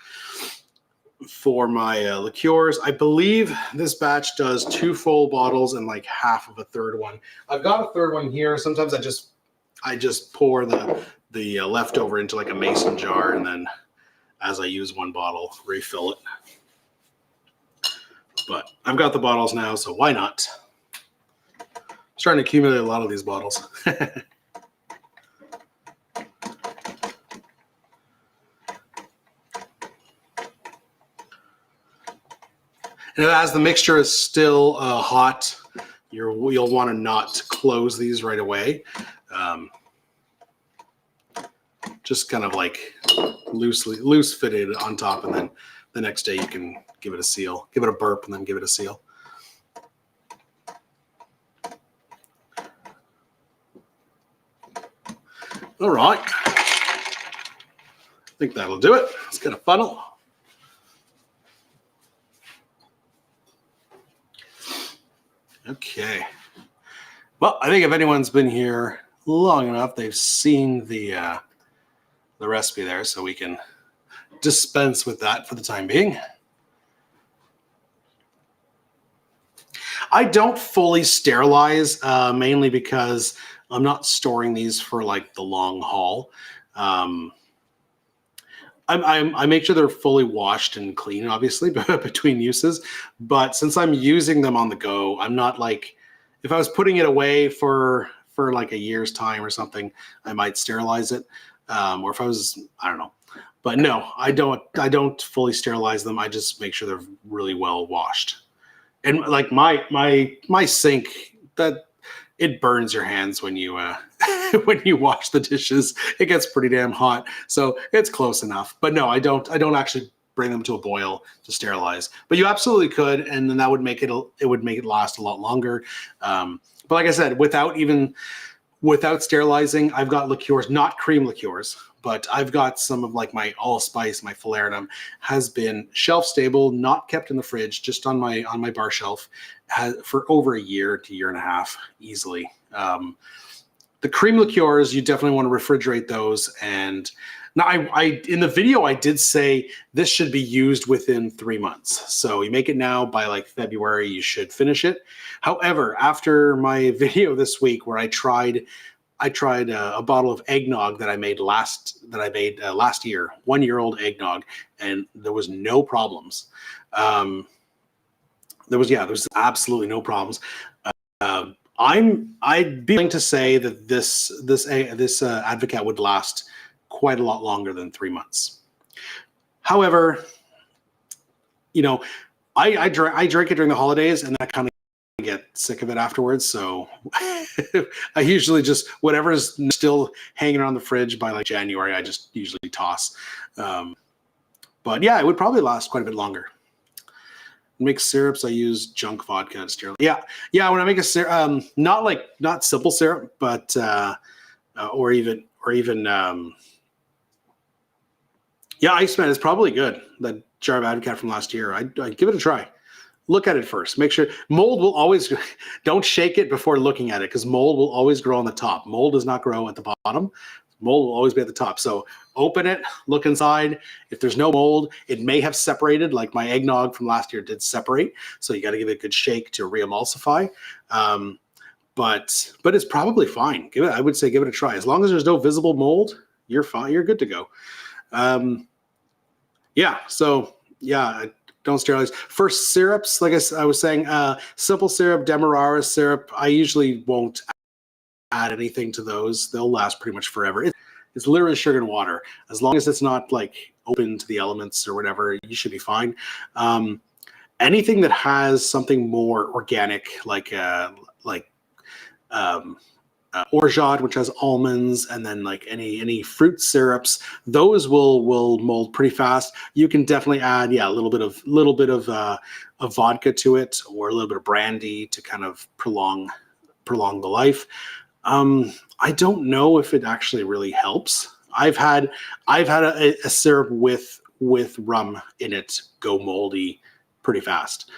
my liqueurs. I believe this batch does 2 full bottles and like half of a third one. I've got a third one here. Sometimes I just pour the leftover into like a mason jar, and then as I use one bottle, refill it. But I've got the bottles now, so why not? I'm starting to accumulate a lot of these bottles. And as the mixture is still hot, you'll want to not close these right away. Just kind of like loose fitted on top, and then the next day you can give it a seal, give it a burp, and then give it a seal. All right. I think that'll do it. Let's get a funnel. Okay. Well, I think if anyone's been here long enough, they've seen the recipe there, so we can dispense with that for the time being. I don't fully sterilize, mainly because I'm not storing these for like the long haul. I make sure they're fully washed and clean, obviously, between uses. But since I'm using them on the go, I'm not like, if I was putting it away for like a year's time or something, I might sterilize it. Or if I was, I don't know. But no, I don't fully sterilize them. I just make sure they're really well washed. And like my sink, that it burns your hands when you when you wash the dishes. It gets pretty damn hot, so it's close enough. But no, I don't actually bring them to a boil to sterilize. But you absolutely could, and then that would make it last a lot longer. But like I said, without sterilizing, I've got liqueurs, not cream liqueurs, but I've got some of like my allspice, my flair has been shelf stable, not kept in the fridge, just on my bar shelf for over a year to year and a half easily. The cream liqueurs, you definitely want to refrigerate those. And now I in the video, I did say this should be used within 3 months. So you make it now, by like February, you should finish it. However, after my video this week where I tried a bottle of eggnog that I made last year, 1 year old eggnog, and there was no problems. There was absolutely no problems. I'd be willing to say that this Advocaat would last quite a lot longer than 3 months. However, you know, I drink it during the holidays, and I kind of get sick of it afterwards. So I usually just, whatever's still hanging around the fridge by like January, I just usually toss. But yeah, it would probably last quite a bit longer. Mixed syrups, I use junk vodka to sterilize. Yeah. When I make a syrup, not simple syrup, but or even Iceman is probably good. That jar of Advocaat from last year, I'd give it a try. Look at it first. Make sure mold will always, don't shake it before looking at it, because mold will always grow on the top. Mold does not grow at the bottom. Mold will always be at the top. So open it, look inside. If there's no mold, it may have separated, like my eggnog from last year did separate. So you got to give it a good shake to re-emulsify. But it's probably fine. I would say give it a try. As long as there's no visible mold, you're fine. You're good to go. Don't sterilize. For syrups, like I was saying, simple syrup, Demerara syrup, I usually won't add anything to those. They'll last pretty much forever. It's literally sugar and water. As long as it's not like open to the elements or whatever, you should be fine. Anything that has something more organic, like orgeat, which has almonds, and then like any fruit syrups, those will mold pretty fast. You can definitely add a little bit of vodka to it, or a little bit of brandy to kind of prolong the life. I don't know if it actually really helps. I've had a syrup with rum in it go moldy pretty fast.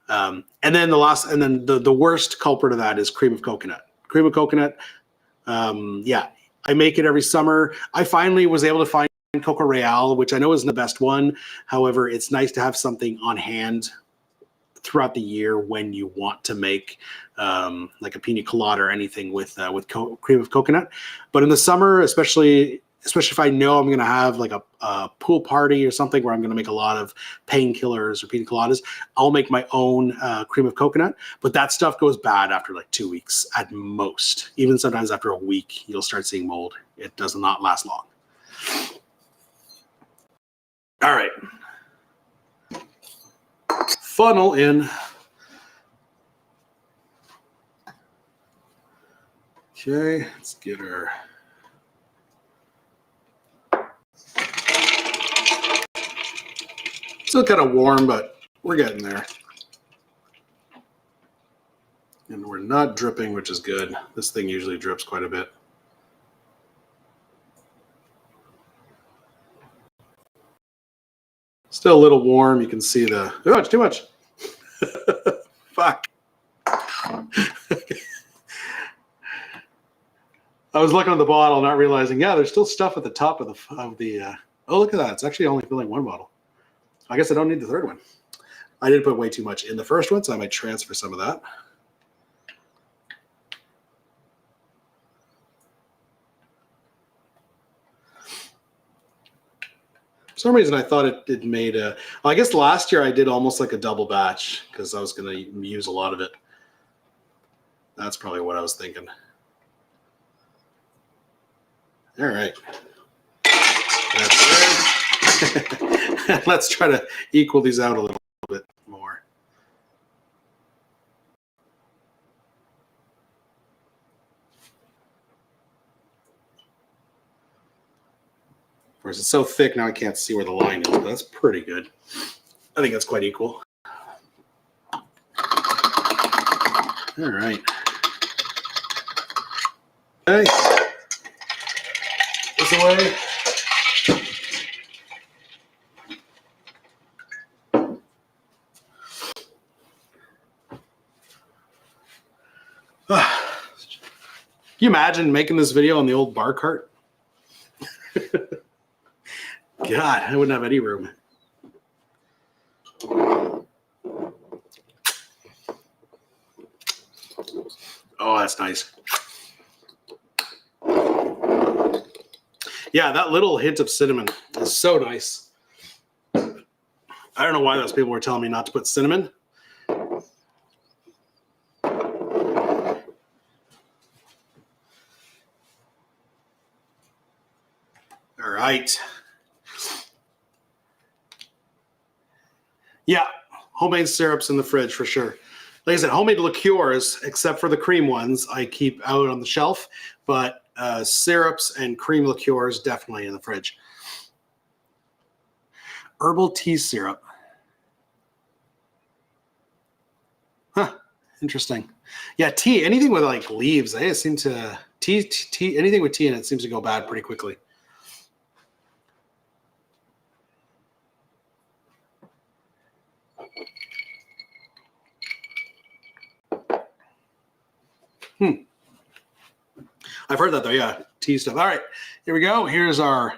And then the worst culprit of that is cream of coconut. Cream of coconut. I make it every summer. I finally was able to find Coco Real, which I know isn't the best one. However, it's nice to have something on hand throughout the year when you want to make like a pina colada or anything with cream of coconut. But in the summer, especially if I know I'm going to have like a pool party or something where I'm going to make a lot of painkillers or pina coladas, I'll make my own cream of coconut. But that stuff goes bad after like 2 weeks at most. Even sometimes after a week, you'll start seeing mold. It does not last long. All right. Funnel in. Okay, let's get our... Still kind of warm, but we're getting there. And we're not dripping, which is good. This thing usually drips quite a bit. Still a little warm. You can see the... Oh, it's too much. Fuck. I was looking at the bottle, not realizing, there's still stuff at the top of the oh, look at that. It's actually only filling one bottle. I guess I don't need the third one. I did put way too much in the first one, so I might transfer some of that. For some reason, I thought it made a... Well, I guess last year I did almost like a double batch because I was going to use a lot of it. That's probably what I was thinking. All right. That's good. Let's try to equal these out a little bit more. Of course, it's so thick now I can't see where the line is, but that's pretty good. I think that's quite equal. All right. Okay. This away. Can you imagine making this video on the old bar cart? God, I wouldn't have any room. Oh, that's nice. Yeah, that little hint of cinnamon is so nice. I don't know why those people were telling me not to put cinnamon. All right. Yeah, homemade syrups in the fridge for sure. Like I said, homemade liqueurs, except for the cream ones, I keep out on the shelf. But syrups and cream liqueurs definitely in the fridge. Herbal tea syrup. Huh, interesting. Yeah, tea, anything with like leaves, I seem to, tea, anything with tea in it seems to go bad pretty quickly. I've heard that though, yeah, tea stuff. All right, here we go. Here's our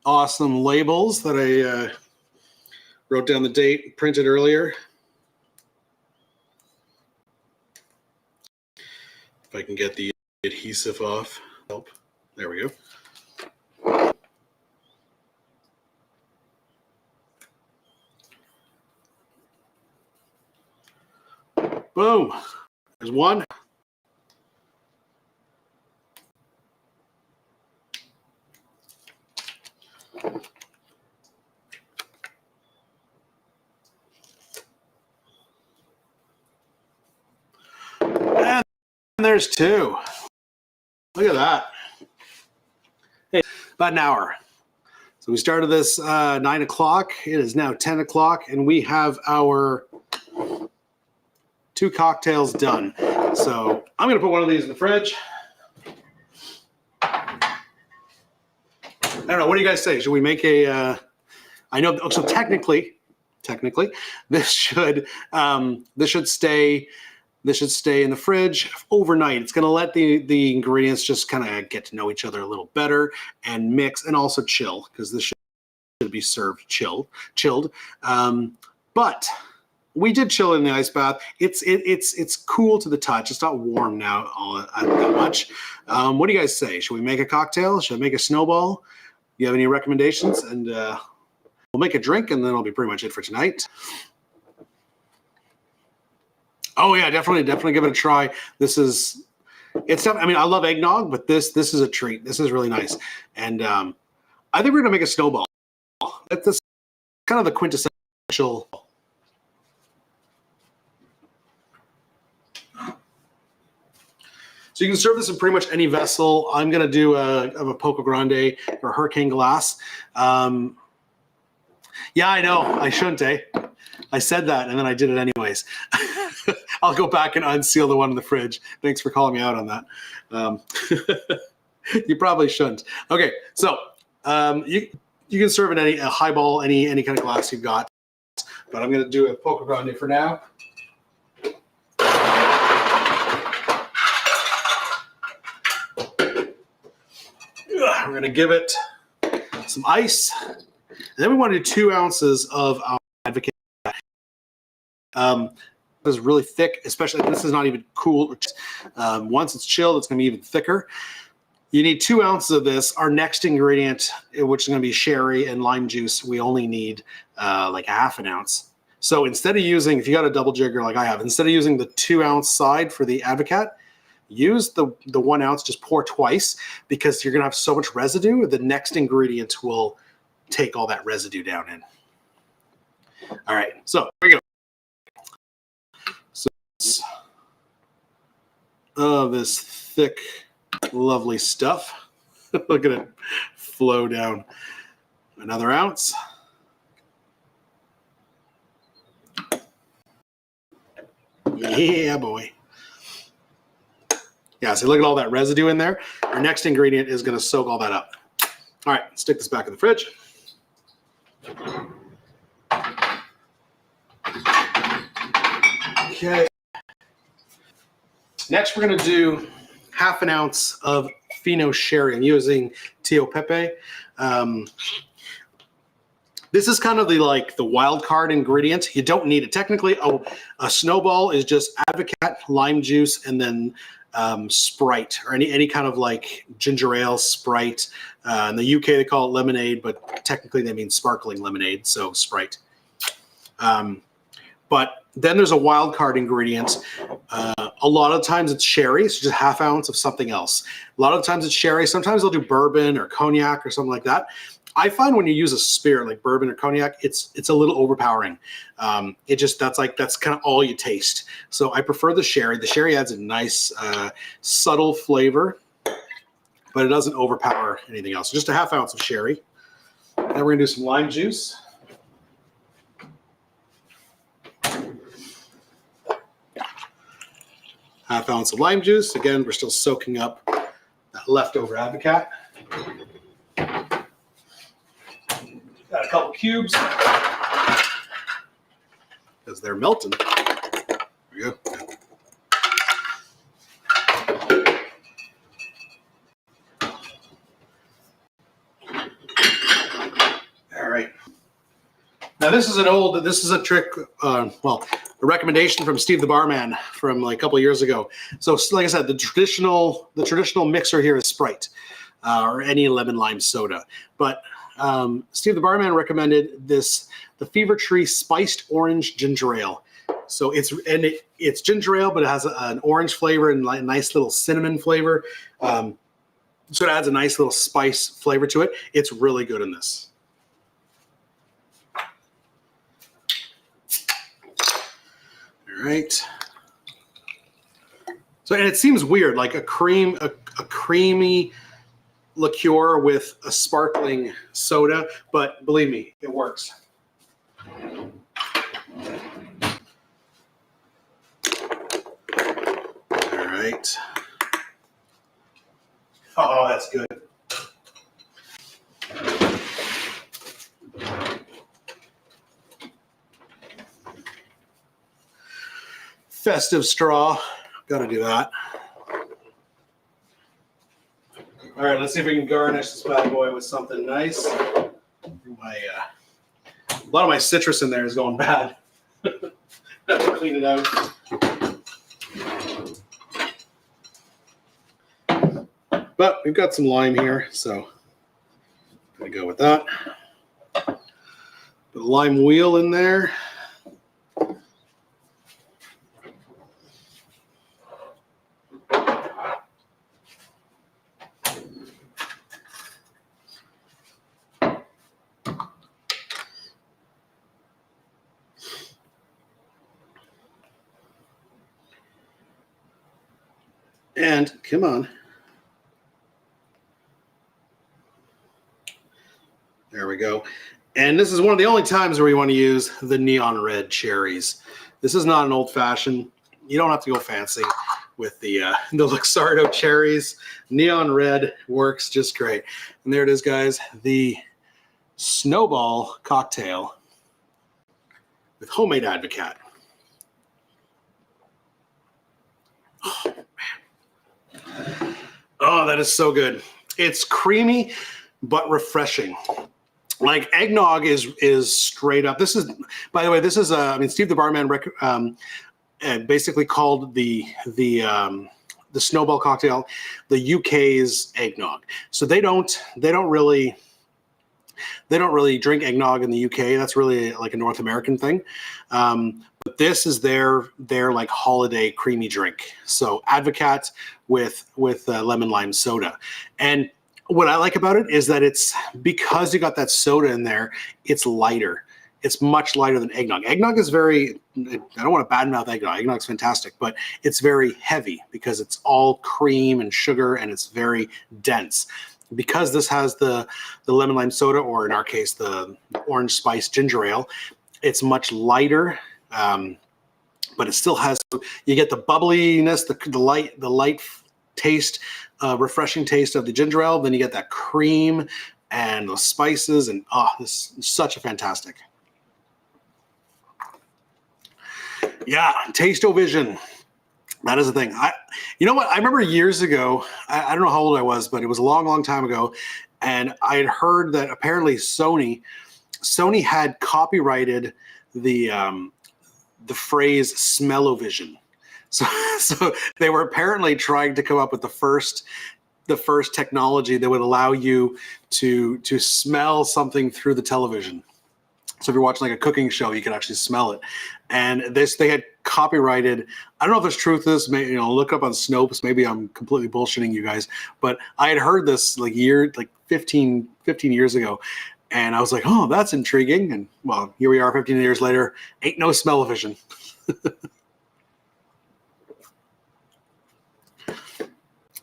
awesome labels that I wrote down the date, printed earlier. If I can get the adhesive off. Oh, there we go. Boom. There's one. And there's two. Look at that. Hey, about an hour. So we started this 9 o'clock. It is now 10 o'clock, and we have our 2 cocktails done. So I'm going to put one of these in the fridge. I don't know. What do you guys say? Should we make a? I know. So technically, this should stay. This should stay in the fridge overnight. It's going to let the ingredients just kind of get to know each other a little better and mix, and also chill, because this should be served chilled. But we did chill in the ice bath. It's cool to the touch. It's not warm now that much. What do you guys say? Should we make a cocktail? Should I make a snowball? Do you have any recommendations? And we'll make a drink, and then that'll be pretty much it for tonight. Oh yeah, definitely give it a try. I mean, I love eggnog, but this is a treat. This is really nice, and I think we're gonna make a snowball. That's kind of the quintessential. So you can serve this in pretty much any vessel. I'm gonna do a Poco Grande or Hurricane glass. Yeah, I know. I shouldn't, eh? I said that, and then I did it anyways. I'll go back and unseal the one in the fridge. Thanks for calling me out on that. You probably shouldn't. Okay, so you can serve in a highball, any kind of glass you've got. But I'm going to do a Poco Grande for now. We're going to give it some ice. And then we want to do 2 ounces of our Advocaat. This is really thick, especially this is not even cool. Once it's chilled, it's going to be even thicker. You need 2 ounces of this. Our next ingredient, which is going to be sherry and lime juice, we only need like ½ an ounce. So instead of using, if you got a double jigger like I have, instead of using the 2 ounce side for the Advocaat, use the 1 ounce, just pour twice, because you're going to have so much residue. The next ingredient will take all that residue down in. All right, so here we go. So, this thick, lovely stuff. Look at it flow down. Another ounce. Yeah, boy. Yeah, so look at all that residue in there. Our next ingredient is going to soak all that up. All right, stick this back in the fridge. Okay. Next, we're going to do half an ounce of Fino sherry. I'm using Tio Pepe. This is kind of the wild card ingredient. You don't need it. Technically, a snowball is just Advocaat, lime juice, and then Sprite, or any kind of like ginger ale, Sprite. In the UK, they call it lemonade, but technically they mean sparkling lemonade, so Sprite. But then there's a wild card ingredient. A lot of times it's sherry, so just half ounce of something else. A lot of times it's sherry. Sometimes they'll do bourbon or cognac or something like that. I find when you use a spirit like bourbon or cognac, it's a little overpowering. That's kind of all you taste. So I prefer the sherry. The sherry adds a nice subtle flavor, but it doesn't overpower anything else. So just a half ounce of sherry. Then we're gonna do some lime juice. Half ounce of lime juice. Again, we're still soaking up that leftover Advocaat. Got a couple cubes because they're melting. There we go. All right. Now this is a trick, a recommendation from Steve the Barman from like a couple of years ago. So like I said, the traditional mixer here is Sprite or any lemon lime soda. But Steve the Barman recommended the Fever Tree Spiced Orange Ginger Ale. So it's ginger ale, but it has an orange flavor and a nice little cinnamon flavor. So it adds a nice little spice flavor to it. It's really good in this. All right. So, and it seems weird, like a creamy liqueur with a sparkling soda, but believe me, it works. All right. Oh, that's good. Festive straw, gotta do that. All right, let's see if we can garnish this bad boy with something nice. A lot of my citrus in there is going bad. Have to clean it out. But we've got some lime here, so I'm gonna go with that. Put a lime wheel in there. And come on. There we go. And this is one of the only times where you want to use the neon red cherries. This is not an old fashioned. You don't have to go fancy with the Luxardo cherries. Neon red works just great. And there it is, guys. The Snowball cocktail with homemade Advocaat. Oh, man. Oh, that is so good. It's creamy, but refreshing. Like eggnog is straight up. This is, by the way, this is Steve the Barman basically called the Snowball cocktail the UK's eggnog. So they don't really drink eggnog in the UK. That's really like a North American thing. But this is their like holiday creamy drink. So Advocaat with lemon lime soda. And what I like about it is that it's, because you got that soda in there, it's lighter. It's much lighter than eggnog. Eggnog is very, I don't want to badmouth eggnog. Eggnog's fantastic, but it's very heavy because it's all cream and sugar and it's very dense. because this has the lemon lime soda, or in our case, the orange spice ginger ale, it's much lighter, but it still has, you get the bubbliness, the light taste, refreshing taste of the ginger ale. Then you get that cream and the spices, and this is such a fantastic. Yeah, Taste-O-Vision. That is the thing. You know what? I remember years ago, I don't know how old I was, but it was a long, long time ago. And I had heard that apparently Sony had copyrighted the phrase smell-o-vision. So they were apparently trying to come up with the first technology that would allow you to smell something through the television. So if you're watching like a cooking show, you can actually smell it. And they had copyrighted. I don't know if there's truth to this. Maybe, look up on Snopes. Maybe I'm completely bullshitting you guys. But I had heard this like 15 years ago. And I was like, oh, that's intriguing. And well, here we are 15 years later. Ain't no smell-o-vision.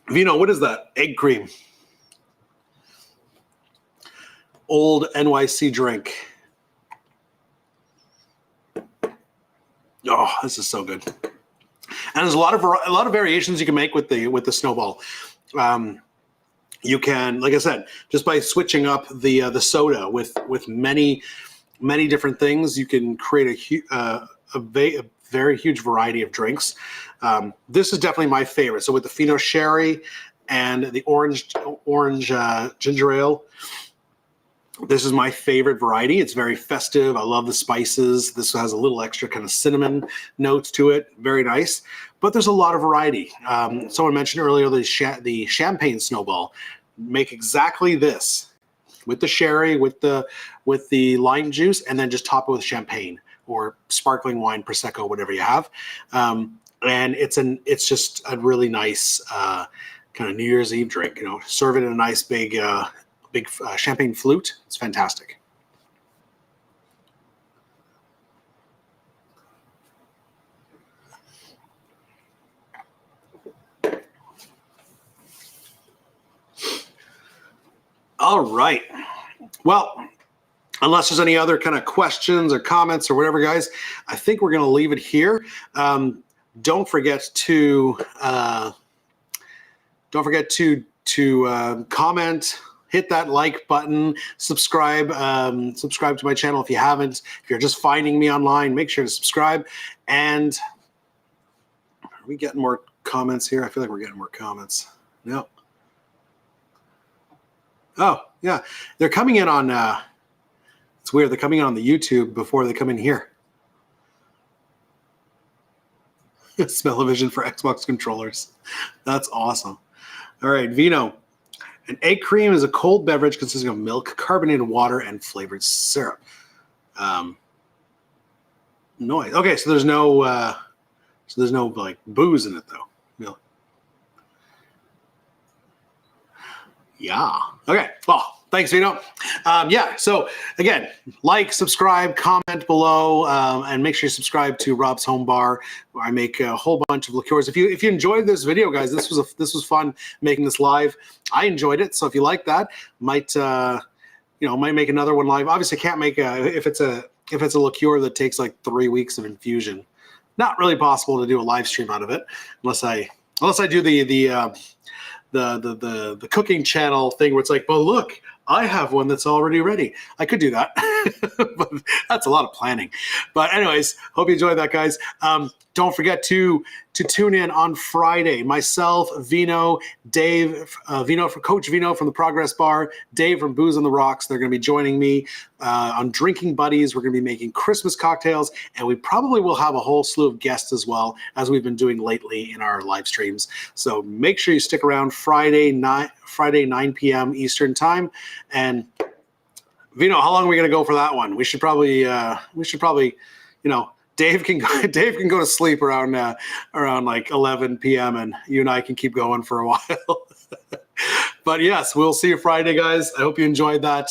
Vino, what is that? Egg cream. Old NYC drink. Oh, this is so good. And there's a lot of variations you can make with the snowball. You can, like I said, just by switching up the soda with many different things, you can create a very huge variety of drinks. This is definitely my favorite. So with the Fino Sherry and the orange ginger ale, this is my favorite variety. It's very festive. I love the spices. This has a little extra kind of cinnamon notes to it. Very nice. But there's a lot of variety. Someone mentioned earlier the champagne snowball. Make exactly this with the sherry, with the lime juice, and then just top it with champagne or sparkling wine, Prosecco, whatever you have. And it's just a really nice kind of New Year's Eve drink. Serve it in a nice big champagne flute. It's fantastic. All right. Well, unless there's any other kind of questions or comments or whatever, guys, I think we're going to leave it here. Don't forget to comment. Hit that like button, subscribe to my channel if you haven't. If you're just finding me online, make sure to subscribe. And are we getting more comments here? I feel like we're getting more comments. No. Oh, yeah. They're coming in on, it's weird. They're coming in on the YouTube before they come in here. Smell-o-vision for Xbox controllers. That's awesome. All right, Vino. An egg cream is a cold beverage consisting of milk, carbonated water, and flavored syrup. Noise. Okay, so there's no like booze in it though. No. Yeah. Okay. Well, thanks, Vino. Yeah. So again, like, subscribe, comment below, and make sure you subscribe to Rob's Home Bar, where I make a whole bunch of liqueurs. If you enjoyed this video, guys, this was fun making this live. I enjoyed it. So if you like that, might make another one live. Obviously, can't make if it's a liqueur that takes like 3 weeks of infusion. Not really possible to do a live stream out of it unless I do the cooking channel thing where it's like, well, look, I have one that's already ready. I could do that, but that's a lot of planning. But anyways, hope you enjoyed that, guys. Don't forget to tune in on Friday. Myself, Vino, Dave, Coach Vino from the Progress Bar, Dave from Booze on the Rocks. They're going to be joining me on Drinking Buddies. We're going to be making Christmas cocktails, and we probably will have a whole slew of guests as well, as we've been doing lately in our live streams. So make sure you stick around Friday 9 p.m. Eastern time. And Vino, how long are we going to go for that one? We should probably, Dave can go to sleep around like 11 p.m. and you and I can keep going for a while. But yes, we'll see you Friday, guys. I hope you enjoyed that.